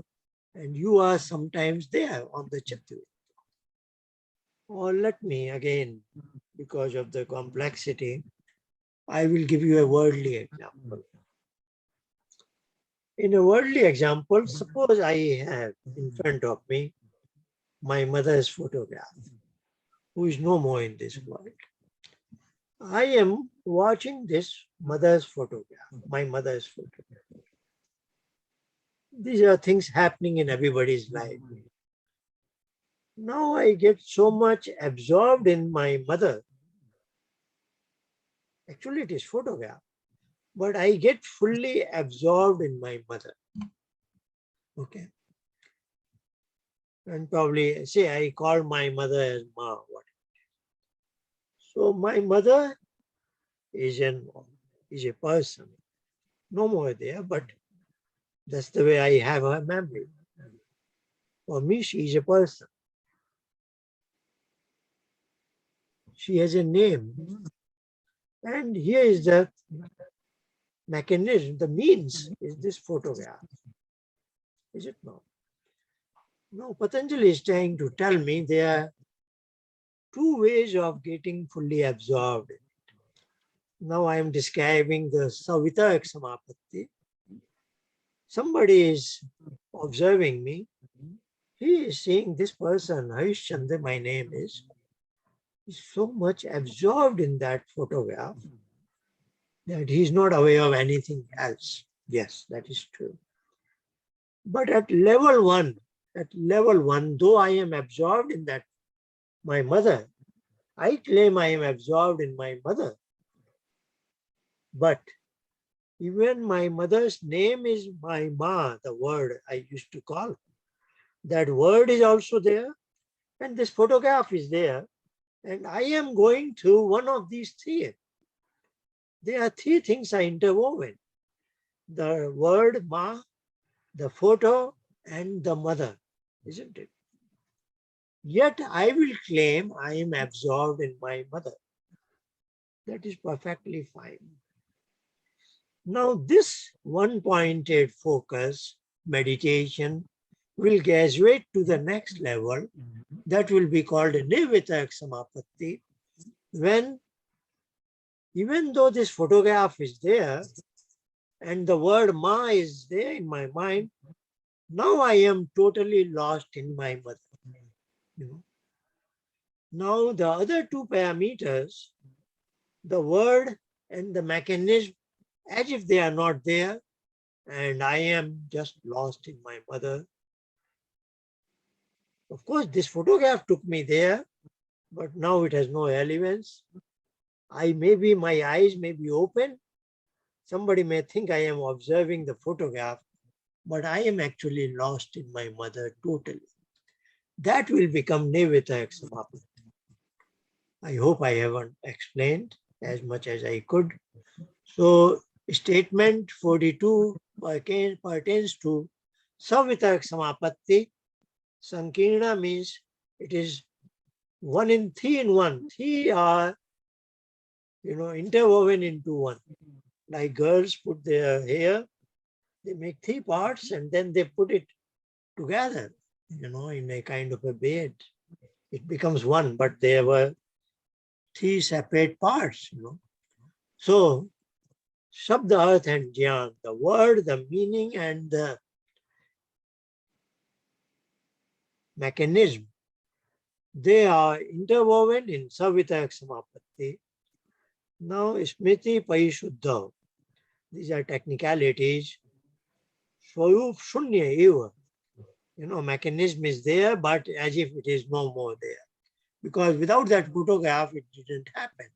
and you are sometimes there on the chittavetti. Or let me again, because of the complexity, I will give you a worldly example. In a worldly example, suppose I have in front of me my mother's photograph, who is no more in this world. I am watching this mother's photograph, my mother's photograph. These are things happening in everybody's life. Now I get so much absorbed in my mother. Actually, it is photograph, but I get fully absorbed in my mother. Okay. And probably say I call my mother as Ma. What? So my mother is is a person. No more there, but that's the way I have her memory. For me, she is a person. She has a name. And here is the mechanism, the means is this photograph. Is it not? No, Patanjali is trying to tell me there are two ways of getting fully absorbed. Now I am describing the Savitarak Samapatti. Somebody is observing me. He is seeing this person, Harishchandra, my name is so much absorbed in that photograph that he is not aware of anything else. Yes, that is true. But at level one, though I am absorbed in that, my mother, I claim I am absorbed in my mother. But even my mother's name is my ma, the word I used to call. That word is also there, and this photograph is there. And I am going through one of these three. There are three things are interwoven. The word ma, the photo, and the mother, isn't it? Yet I will claim I am absorbed in my mother. That is perfectly fine. Now this one-pointed focus, meditation, will graduate to the next level that will be called Nirvitarak Samapatti, when even though this photograph is there and the word ma is there in my mind, now I am totally lost in my mother. You know? Now the other two parameters, the word and the mechanism, as if they are not there, and I am just lost in my mother. Of course, this photograph took me there, but now it has no relevance. My eyes may be open. Somebody may think I am observing the photograph, but I am actually lost in my mother totally. That will become Nirvitarak Samapatti. I hope I haven't explained as much as I could. So statement 42 pertains to Savitarak Samapatti. Sankirna means it is one in one. Three are, interwoven into one. Like girls put their hair, they make three parts and then they put it together, in a kind of a bed. It becomes one, but there were three separate parts, So, Shabda, Arth and Jnana, the word, the meaning and the mechanism, they are interwoven in Savitarak Samapatti. Now, Smriti Parishuddha, these are technicalities. Swarup Shunya Eva, mechanism is there, but as if it is no more there. Because without that photograph, it didn't happen.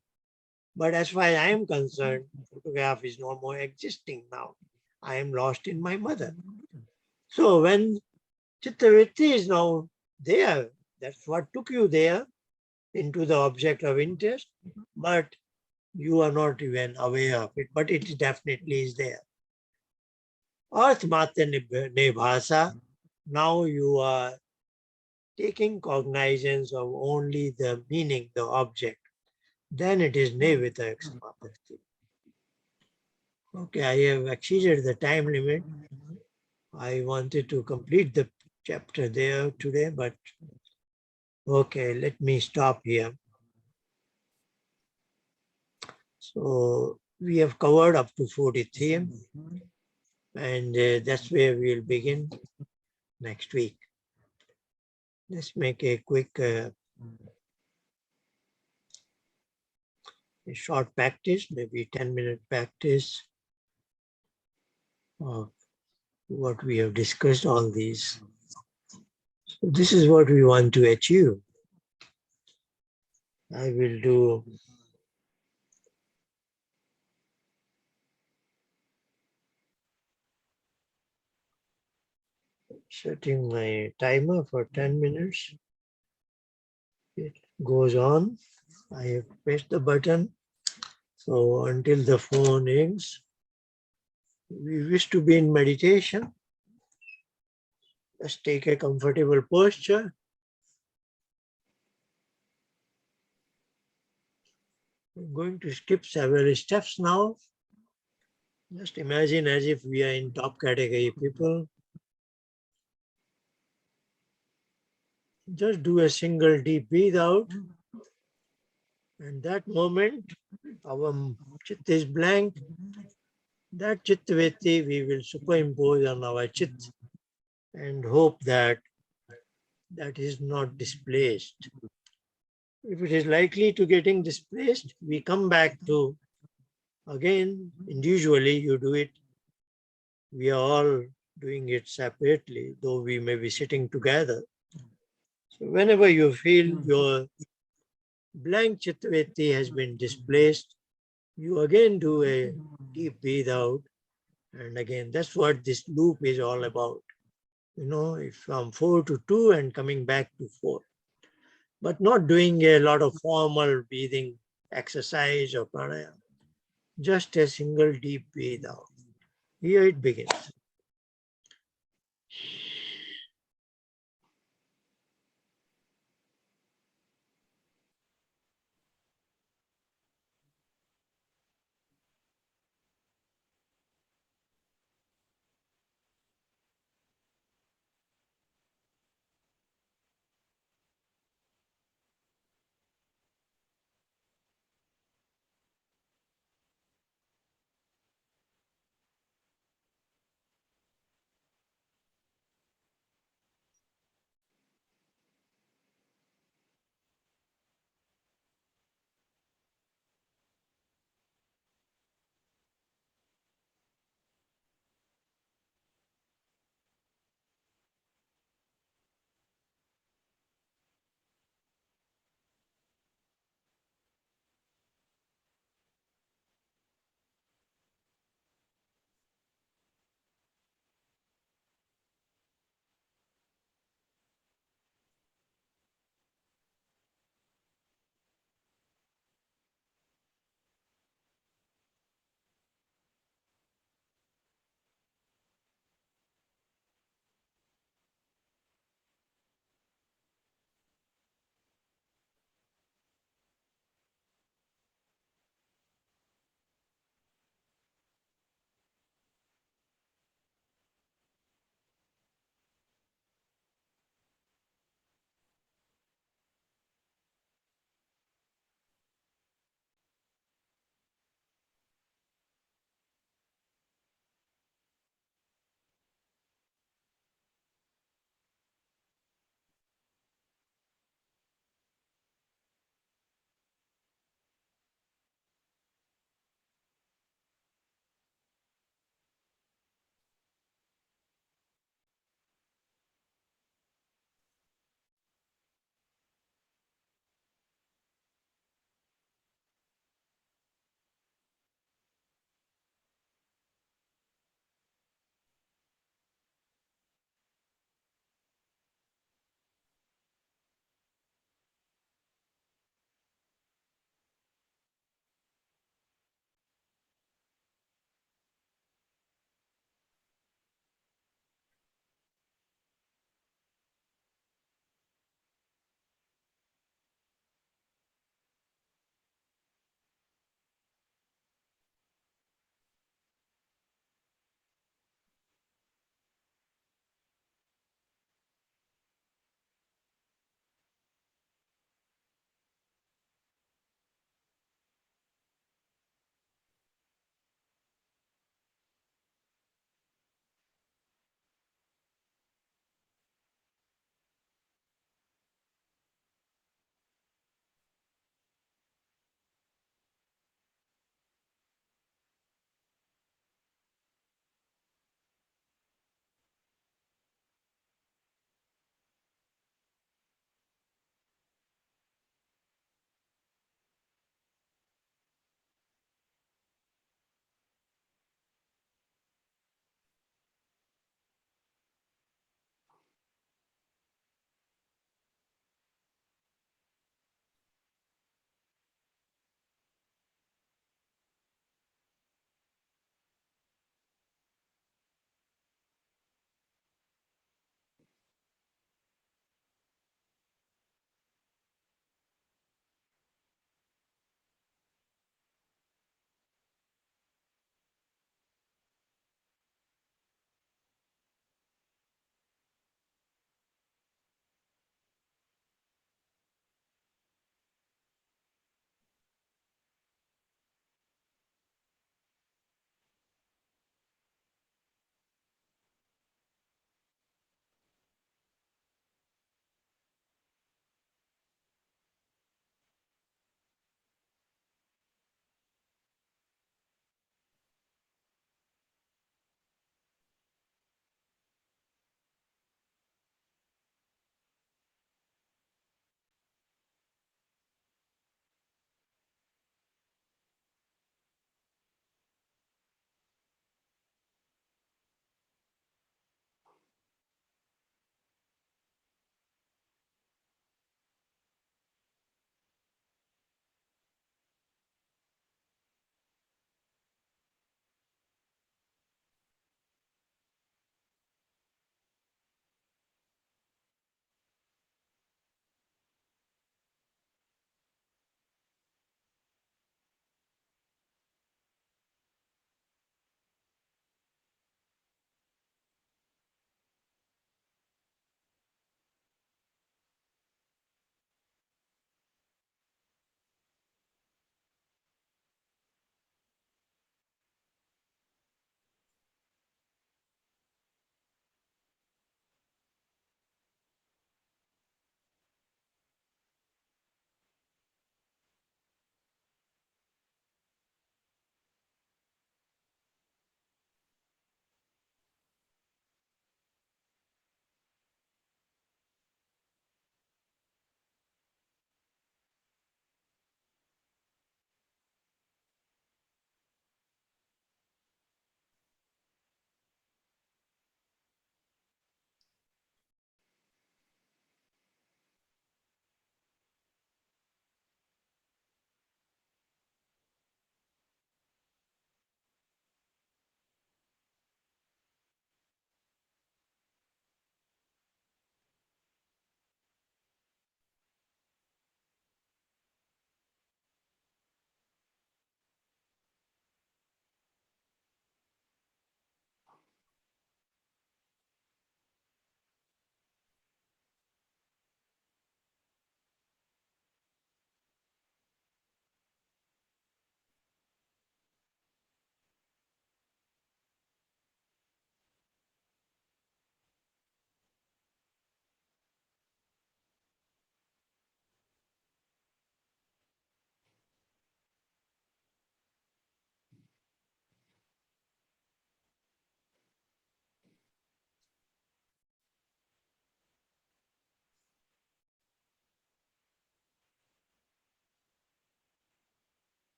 But as far as I am concerned, photograph is no more existing now. I am lost in my mother. So when Chittavritti is now there, that's what took you there into the object of interest, but you are not even aware of it, but it definitely is there. Arth Matra Nibhasa, now you are taking cognizance of only the meaning, the object. Then it is Nirvitarak Samapatti. Okay, I have exceeded the time limit. I wanted to complete the chapter there today, but okay, let me stop here. So we have covered up to 43, and that's where we'll begin next week. Let's make a quick, a short practice, maybe 10-minute practice of what we have discussed, all these. So this is what we want to achieve. I will do setting my timer for 10 minutes. It goes on. I have pressed the button. So until the phone rings, we wish to be in meditation. Just take a comfortable posture. We're going to skip several steps now. Just imagine as if we are in top category people. Just do a single deep breathe out. And that moment, our chitta is blank. That chittaveti we will superimpose on our chit and hope that that is not displaced. If it is likely to getting displaced, we come back to, again, individually you do it. We are all doing it separately, though we may be sitting together. So whenever you feel your blank chittaveti has been displaced, you again do a deep breathe out. And again, that's what this loop is all about. If from 4 to 2 and coming back to 4. But not doing a lot of formal breathing exercise or pranayama. Just a single deep breathe out. Here it begins.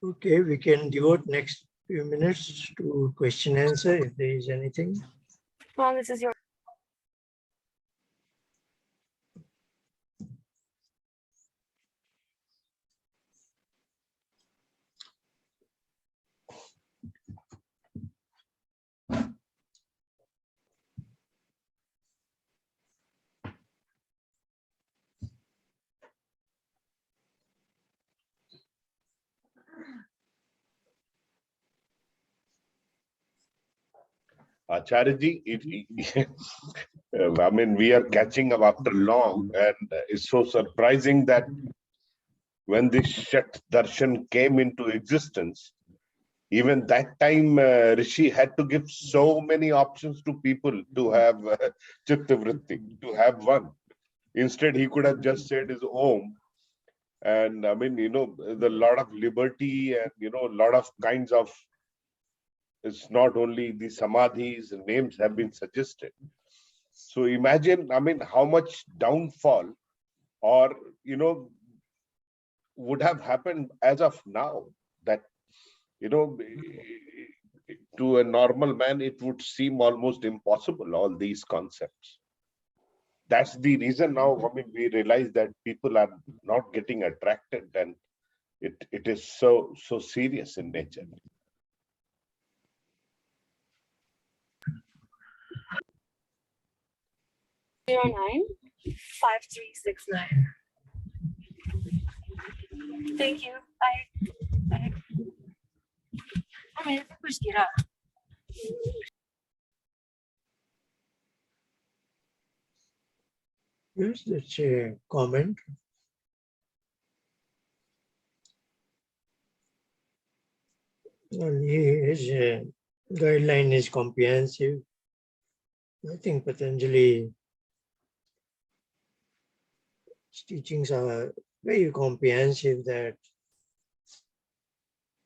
Okay, we can devote next few minutes to question answer if there is anything. Well, this is your. Acharyaji, I mean, we are catching up after long, and it's so surprising that when this Shat Darshan came into existence, even that time Rishi had to give so many options to people to have Chitta Vritti, to have one. Instead, he could have just said his Om. And I mean, the lot of liberty and, a lot of kinds of, it's not only the Samadhis, names have been suggested. So imagine, I mean, how much downfall or, would have happened as of now that, to a normal man, it would seem almost impossible, all these concepts. That's the reason now, I mean, we realize that people are not getting attracted and it is so serious in nature. 095369. Thank you. Bye. Bye. Yes, that's a comment. Well, his guideline is comprehensive. I think Patanjali's teachings are very comprehensive that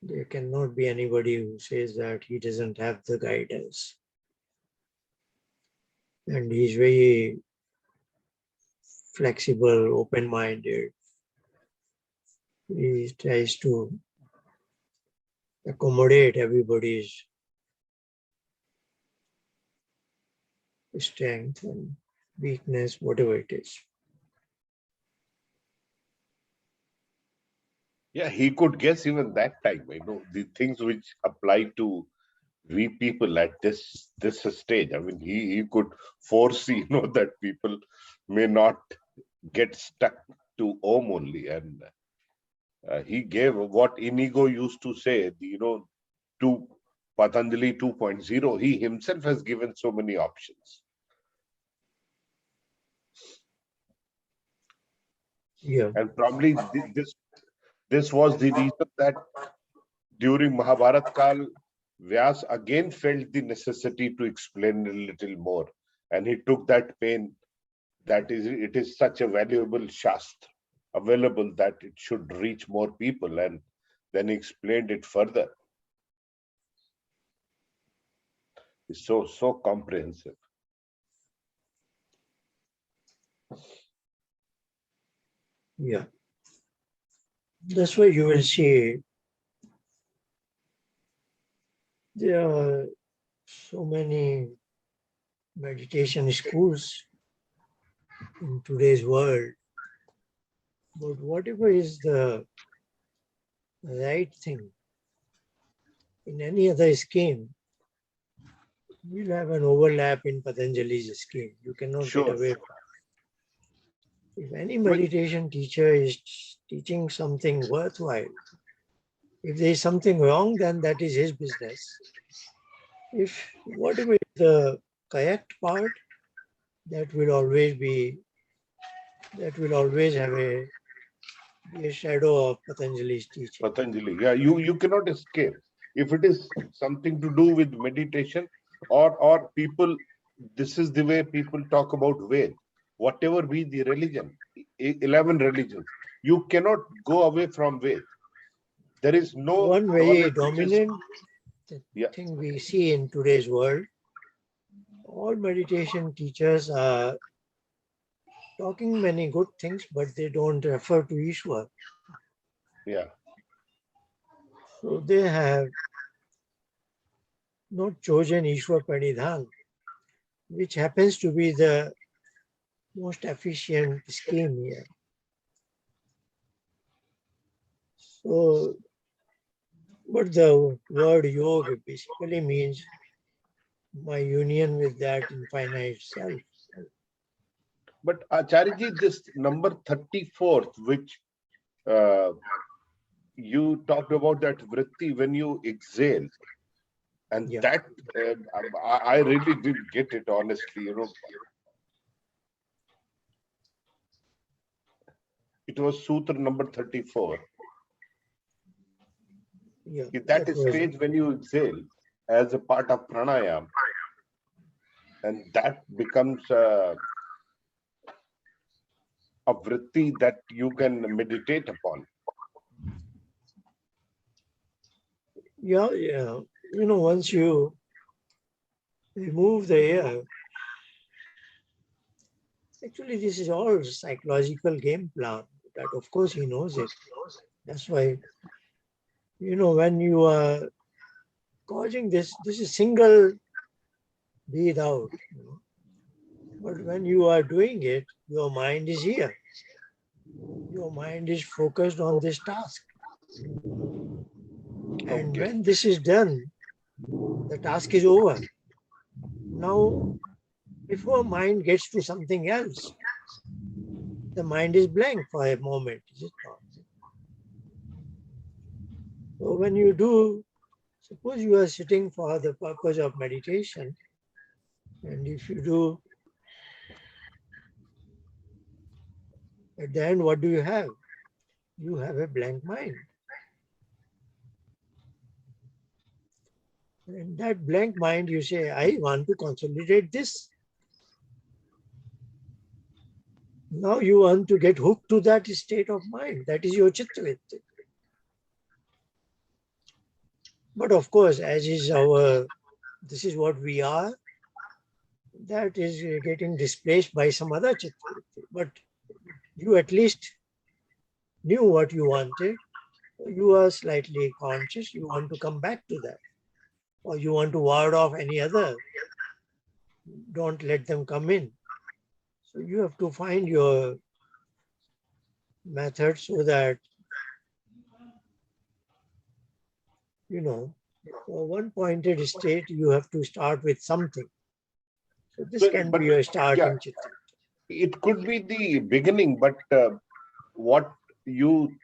there cannot be anybody who says that he doesn't have the guidance. And he's very flexible, open-minded. He tries to accommodate everybody's strength and weakness, whatever it is. Yeah, he could guess even that time, the things which apply to we people at this stage. I mean, he could foresee, that people may not get stuck to Om only. And he gave what Inigo used to say, to Patanjali 2.0. He himself has given so many options. Yeah. And probably this was the reason that during Mahabharat Kal, Vyas again felt the necessity to explain a little more. And he took that pain, that it is such a valuable Shastra available that it should reach more people, and then he explained it further. It's so comprehensive. Yeah. That's why you will see there are so many meditation schools in today's world. But whatever is the right thing in any other scheme, we'll have an overlap in Patanjali's scheme. You cannot get Sure. away from it. If any meditation teacher is teaching something worthwhile, if there is something wrong, then that is his business. If whatever is the correct part, that will always have a shadow of Patanjali's teaching. Patanjali, yeah, you cannot escape. If it is something to do with meditation or people, this is the way people talk about Ved. Whatever be the religion, 11 religions, you cannot go away from Ved. There is no one very dominant thing we see in today's world. All meditation teachers are talking many good things, but they don't refer to Ishwar. Yeah. So they have not chosen Ishwar Pranidhan, which happens to be the most efficient scheme here. So what the word yoga basically means, my union with that infinite self. But Acharyaji, this number 34th, which uh, you talked about, that vritti when you exhale, and Yeah, that I really didn't get it, honestly. It was sutra number 34. yeah, That that is was, stage when you exhale as a part of pranayam, and that becomes a vritti that you can meditate upon. yeah, yeah. Once you remove the air, actually, this is all psychological game plan. That, of course, he knows it. That's why, when you are causing this is single breathe out. But when you are doing it, your mind is here. Your mind is focused on this task. And Okay. when this is done, the task is over. Now, before mind gets to something else, the mind is blank for a moment, is it not? So when you do, suppose you are sitting for the purpose of meditation, and if you do, at the end, what do you have? You have a blank mind. In that blank mind, you say, I want to consolidate this. Now you want to get hooked to that state of mind. That is your chittavritti. But of course, this is what we are, that is getting displaced by some other chittavritti. But you at least knew what you wanted. You are slightly conscious. You want to come back to that. Or you want to ward off any other. Don't let them come in. So you have to find your method so that, for one pointed state, you have to start with something. So this So, can but be a start yeah, in chitta. it could be the beginning, but what you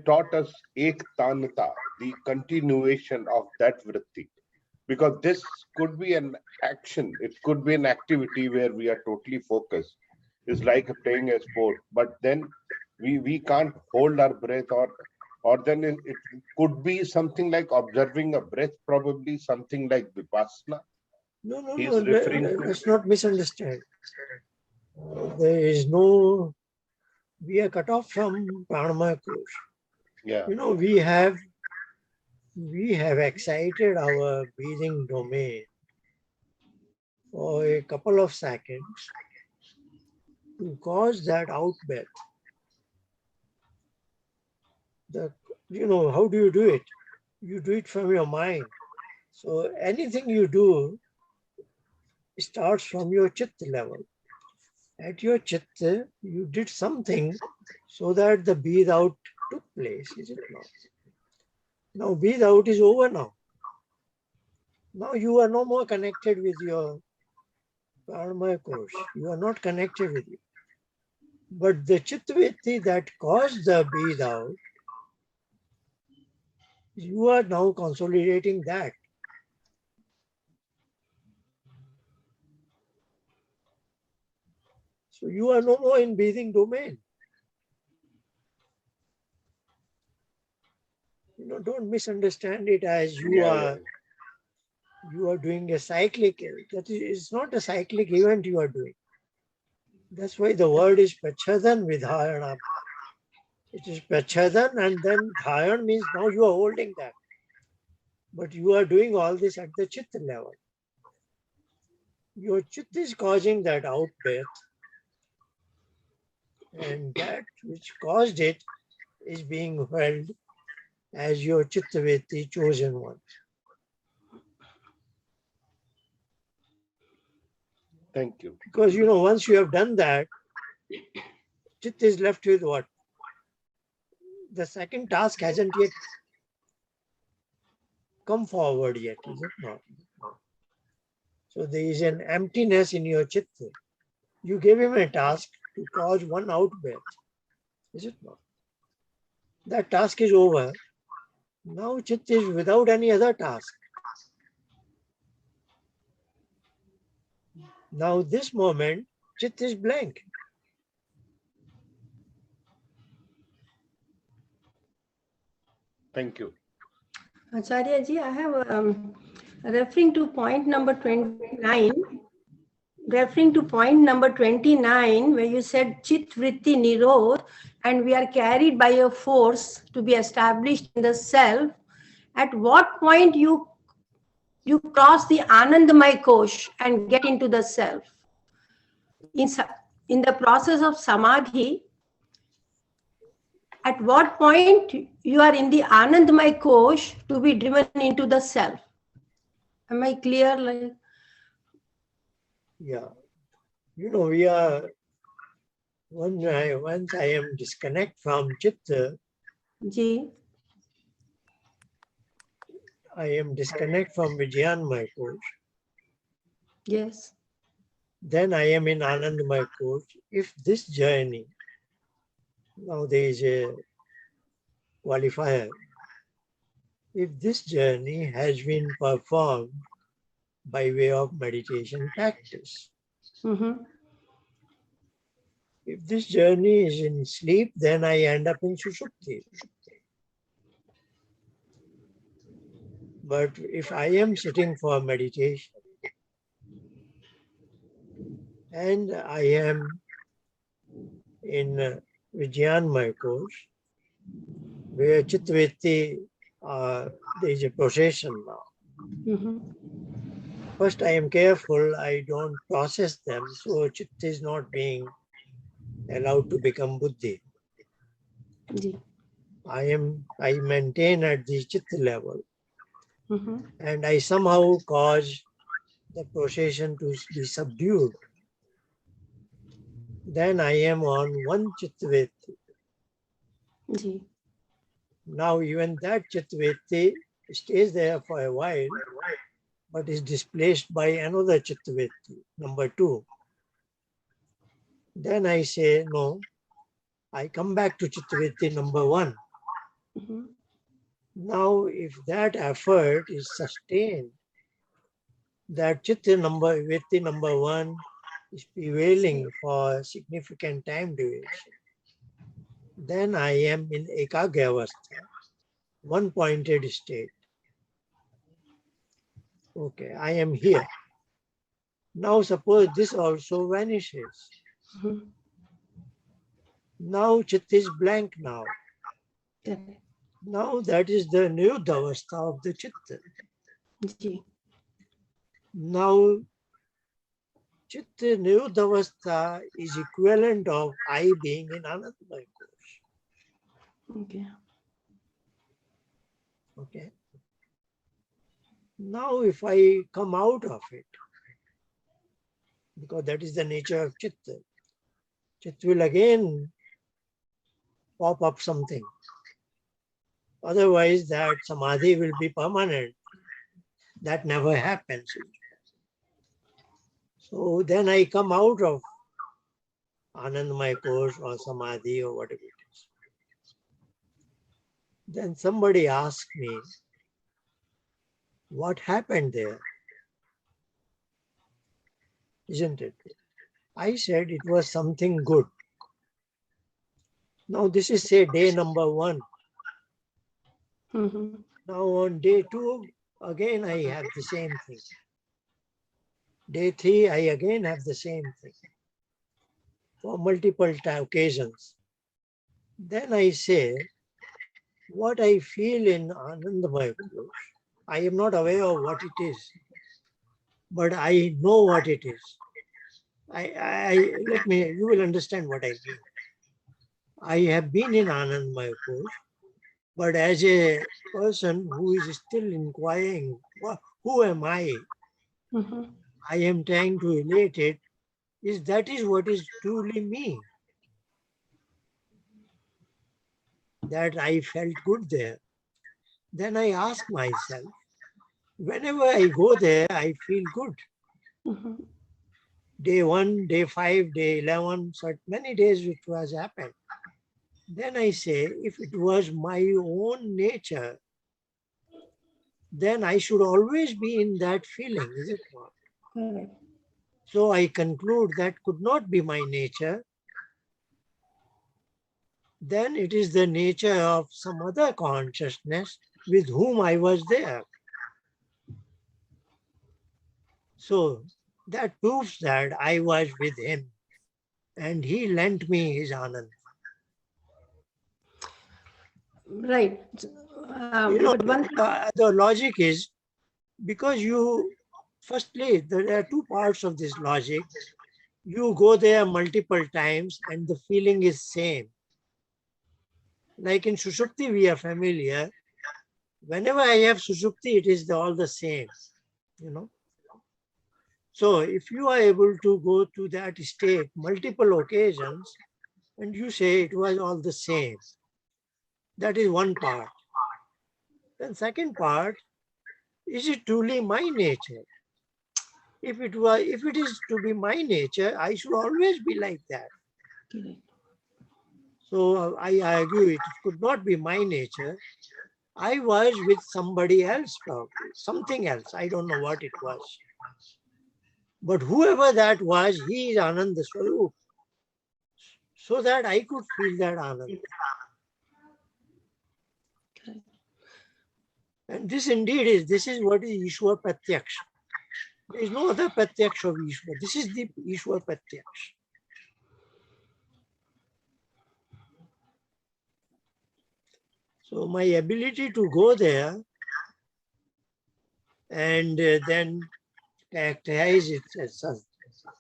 taught us, ektanata, the continuation of that vritti, because this could be an action, it could be an activity where we are totally focused. It's like playing a sport, but then we can't hold our breath, or then it could be something like observing a breath, probably something like vipassana No, no, no. he's referring to. Let's not misunderstand. There is no. We are cut off from pranamaya kosh. Yeah. We have excited our breathing domain for a couple of seconds to cause that out breath. How do you do it? You do it from your mind. So anything you do starts from your chitta level. At your chitta, you did something so that the breathe out took place, is it not? Now breathe out is over now. Now you are no more connected with your pranamaya kosh. You are not connected with it. But the chittavritti that caused the breathe out, you are now consolidating that. So you are no more in breathing domain. Don't misunderstand it as you Yeah, yeah. are doing a cyclic. That is, it's not a cyclic event you are doing. That's why the word is prachadan vidharana. It is prachadan, and then dharan means now you are holding that. But you are doing all this at the chitta level. Your chitta is causing that out breath, and that which caused it is being held as your Chittavritti chosen one. Thank you. Because once you have done that, Chitta is left with what? The second task hasn't yet come forward yet, is it not? So there is an emptiness in your Chitta. You gave him a task to cause one out breath, is it not? That task is over. Now Chitta is without any other task. Now this moment, Chitta is blank. Thank you. Acharya ji, I have referring to point number 29, where you said Chit Vritti Nirodh, and we are carried by a force to be established in the self. At what point you cross the Anandamay Kosh and get into the self? In the process of Samadhi, at what point you are in the Anandamay Kosh to be driven into the self? Am I clear? Yeah. We are, once I am disconnect from Chitta, Ji. I am disconnect from Vijnanamaya Kosh. Yes. Then I am in Anandamaya Kosh. If this journey, now there is a qualifier, if this journey has been performed by way of meditation practice, if this journey is in sleep, then I end up in Sushupti. But if I am sitting for meditation and I am in Vijnanamaya Kosh, where Chittavritti, there is a procession now. First, I am careful, I don't process them, so Chitta is not being allowed to become Buddhi. Ji. I maintain at the Chitta level, and I somehow cause the procession to be subdued. Then I am on one Chittavritti. Ji. Now even that Chittavritti stays there for a while, but is displaced by another Chittavritti, number 2. Then I say, no, I come back to Chittavritti number 1. Now, if that effort is sustained, that Chitta Vritti number 1 is prevailing for significant time duration, then I am in Ekagyavastha, one-pointed state. Okay, I am here. Now suppose this also vanishes. Now Chitta is blank now. Now that is the Nirudhavastha of the Chitta. Now Chitta Nirudhavastha is equivalent of I being in Anandamaya Kosh. Okay. Now if I come out of it, because that is the nature of Chitta, Chitta will again pop up something. Otherwise that Samadhi will be permanent. That never happens. So then I come out of Anandamaya Kosh or Samadhi or whatever it is. Then somebody asked me, what happened there? Isn't it? I said it was something good. Now this is say day number 1. Now on day 2, again I have the same thing. Day 3, I again have the same thing for multiple occasions. Then I say, what I feel in Anandamaya Kosh, I am not aware of what it is, but I know what it is. You will understand what I mean. I have been in Anandamaya Kosh, But as a person who is still inquiring, who am I? Mhm. I am trying to relate it, that is what is truly me. That I felt good there. Then I ask myself, whenever I go there, I feel good. Mhm. Day 1, day 5, day 11, so many days it was happened. Then I say, if it was my own nature, then I should always be in that feeling, is it not? Correct. So I conclude that could not be my nature. Then it is the nature of some other consciousness with whom I was there. So that proves that I was with him and he lent me his Anand. Right. But one thing, The logic is because firstly, there are two parts of this logic. You go there multiple times and the feeling is same. Like in Sushupti, we are familiar. Whenever I have Sushupti, it is all the same, you know. So if you are able to go to that state multiple occasions and you say it was all the same, that is one part. Then second part, is it truly my nature? If it is to be my nature, I should always be like that. correct. So I argue it could not be my nature. I was with somebody else, probably something else. I don't know what it was. But whoever that was, he is Ananda Swarup. So that I could feel that Ananda. Correct. And this is what is Ishwar Pratyaksha. There is no other Pratyaksha of Ishwar. This is the Ishwar Pratyaksha. So my ability to go there and then characterize it as such,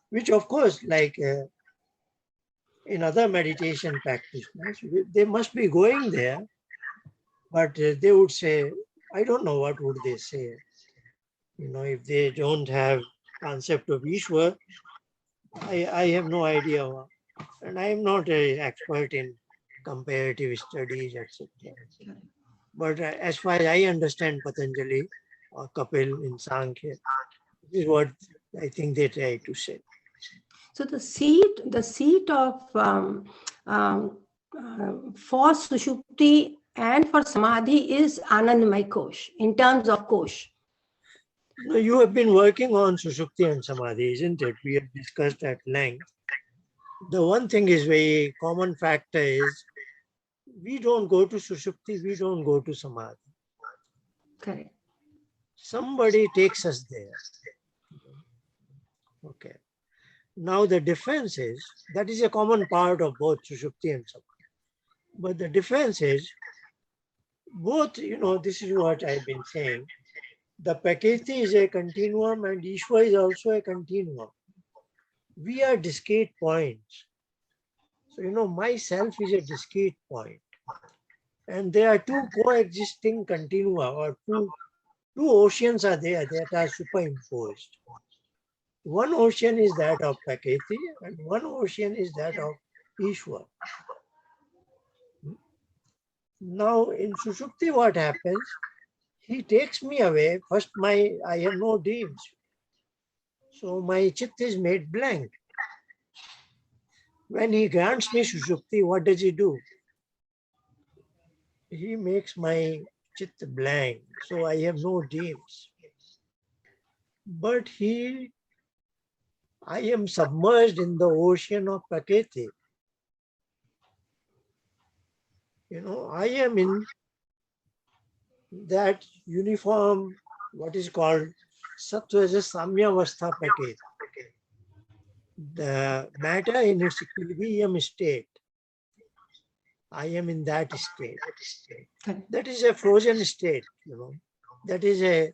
which of course, like in other meditation practitioners, they must be going there, but they would say, I don't know what would they say. If they don't have concept of Ishwar, I have no idea. And I am not an expert in comparative studies, etc. But as far as I understand Patanjali or Kapil in Samkhya, this is what I think they try to say. So the seat of for Sushupti and for Samadhi is Anandamay Kosh in terms of Kosh. You have been working on Sushupti and Samadhi, isn't it? We have discussed at length. The one thing is very common factor is we don't go to Sushupti, we don't go to Samadhi. Correct. Somebody takes us there. Okay. Now the difference is, that is a common part of both Sushupti and Samadhi. But the difference is, both, this is what I've been saying. The Prakriti is a continuum and Ishwar is also a continuum. We are discrete points. So, myself is a discrete point. And there are two coexisting continua or two oceans are there that are superimposed. One ocean is that of Prakriti and one ocean is that of Ishwar. Now in Sushupti what happens? He takes me away. First I have no dreams. So my chit is made blank. When he grants me Sushupti, what does he do? He makes my chit blank. So I have no dreams. But I am submerged in the ocean of Prakriti. I am in that uniform, what is called Sattvaja Samyavastha Prakriti. The matter in its equilibrium state. I am in that state. That is a frozen state, That is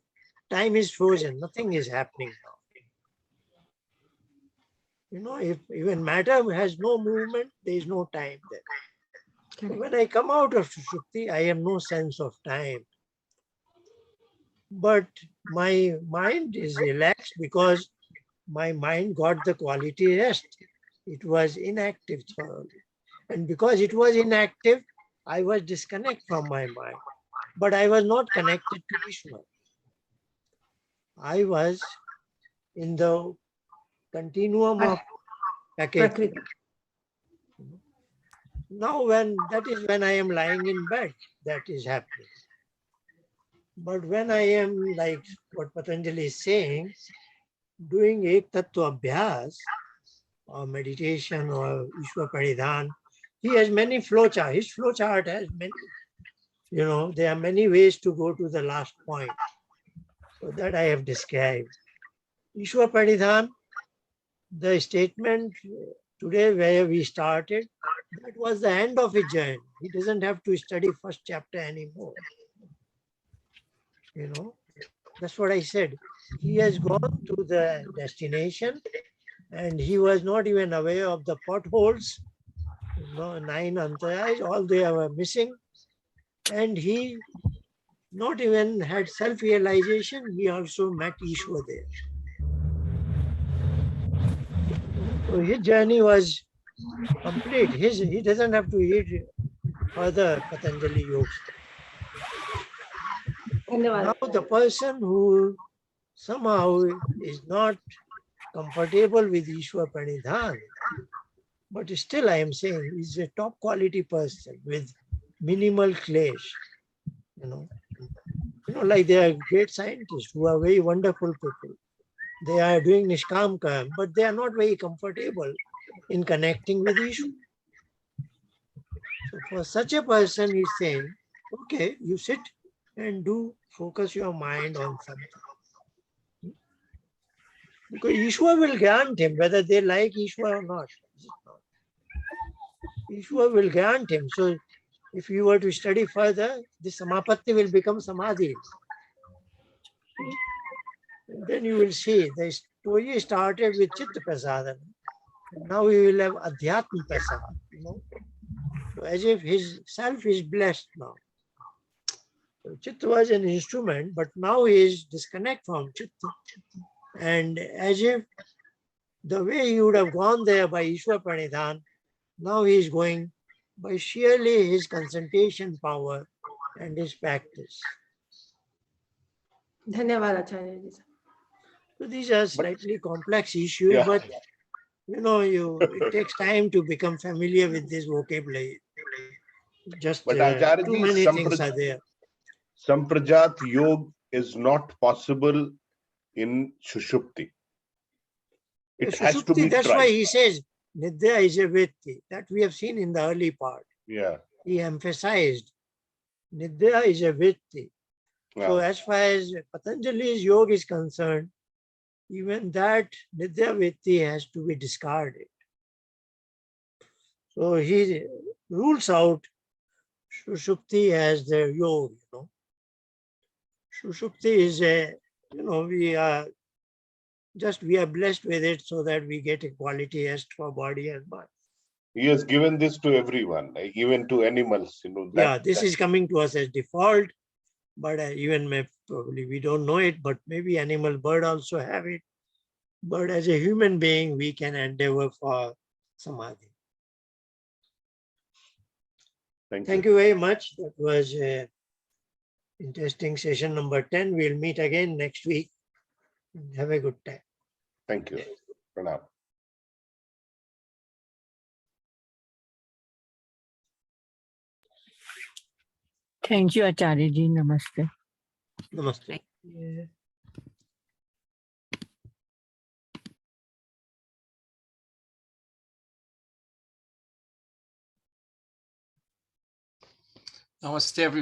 time is frozen, nothing is happening now. If even matter has no movement, there is no time there. So Correct. when I come out of Sushupti, I have no sense of time. But my mind is relaxed because my mind got the quality rest. It was inactive thoroughly. And because it was inactive, I was disconnected from my mind. But I was not connected to Ishwar. I was in the continuum of package. Prakriti. Now that is when I am lying in bed, that is happening. But when I am, like what Patanjali is saying, doing Ek Tattva Abhyas or meditation or Ishwar Pranidhan, he has many flowchart. His flowchart has many, there are many ways to go to the last point. So that I have described. Ishwar Pranidhan, the statement today where we started, that was the end of his journey. He doesn't have to study first chapter anymore. That's what I said. He has gone to the destination and he was not even aware of the potholes, 9 antayas, all they were missing. And he not even had self-realization, he also met Ishwar there. So his journey was complete. He doesn't have to read further Patanjali Yoga. Now Dhanyawad. the person who somehow is not comfortable with Ishwar Pranidhan, but still I am saying he's a top quality person with minimal klesh. Like there are great scientists who are very wonderful people. They are doing Nishkam Karma, but they are not very comfortable in connecting with Ishwar. So for such a person, he's saying, okay, you sit and focus your mind on something. Because Ishwar will grant him whether they like Ishwar or not. Ishwar will grant him. So if you were to study further, the Samapatti will become Samadhi. And then you will see the story started with Chitta Prasadana. Now we will have Adhyatma Prasad. So as if his self is blessed now. So Chitta was an instrument, but now he is disconnected from Chitta. And as if the way he would have gone there by Ishwar Pranidhan, now he is going by sheerly his concentration power and his practice. Dhanyawad, Acharya. So these are slightly complex issues, but it takes time to become familiar with this vocabulary. Just But too Acharyaji, many things are there. Samprajat Yoga is not possible in Sushupti. It has to Sushupti, be that's why tried. he says Nidya is a vritti. That we have seen in the early part. Yeah. He emphasized Nidya is a vritti. So Yeah. as far as Patanjali's yoga is concerned, even that Nidya vritti has to be discarded. So he rules out Sushupti as the yoga. Sushupti is we are blessed with it so that we get a quality rest for body and mind. He has given this to everyone, even to animals. This is coming to us as default, but even probably we don't know it, but maybe animal, bird also have it. But as a human being, we can endeavor for samadhi. Thank you very much. That was a interesting session number 10. We'll meet again next week. Have a good time. Thank you. Pranam. Thank you, Acharya ji. Namaste. Namaste. Namaste, everybody.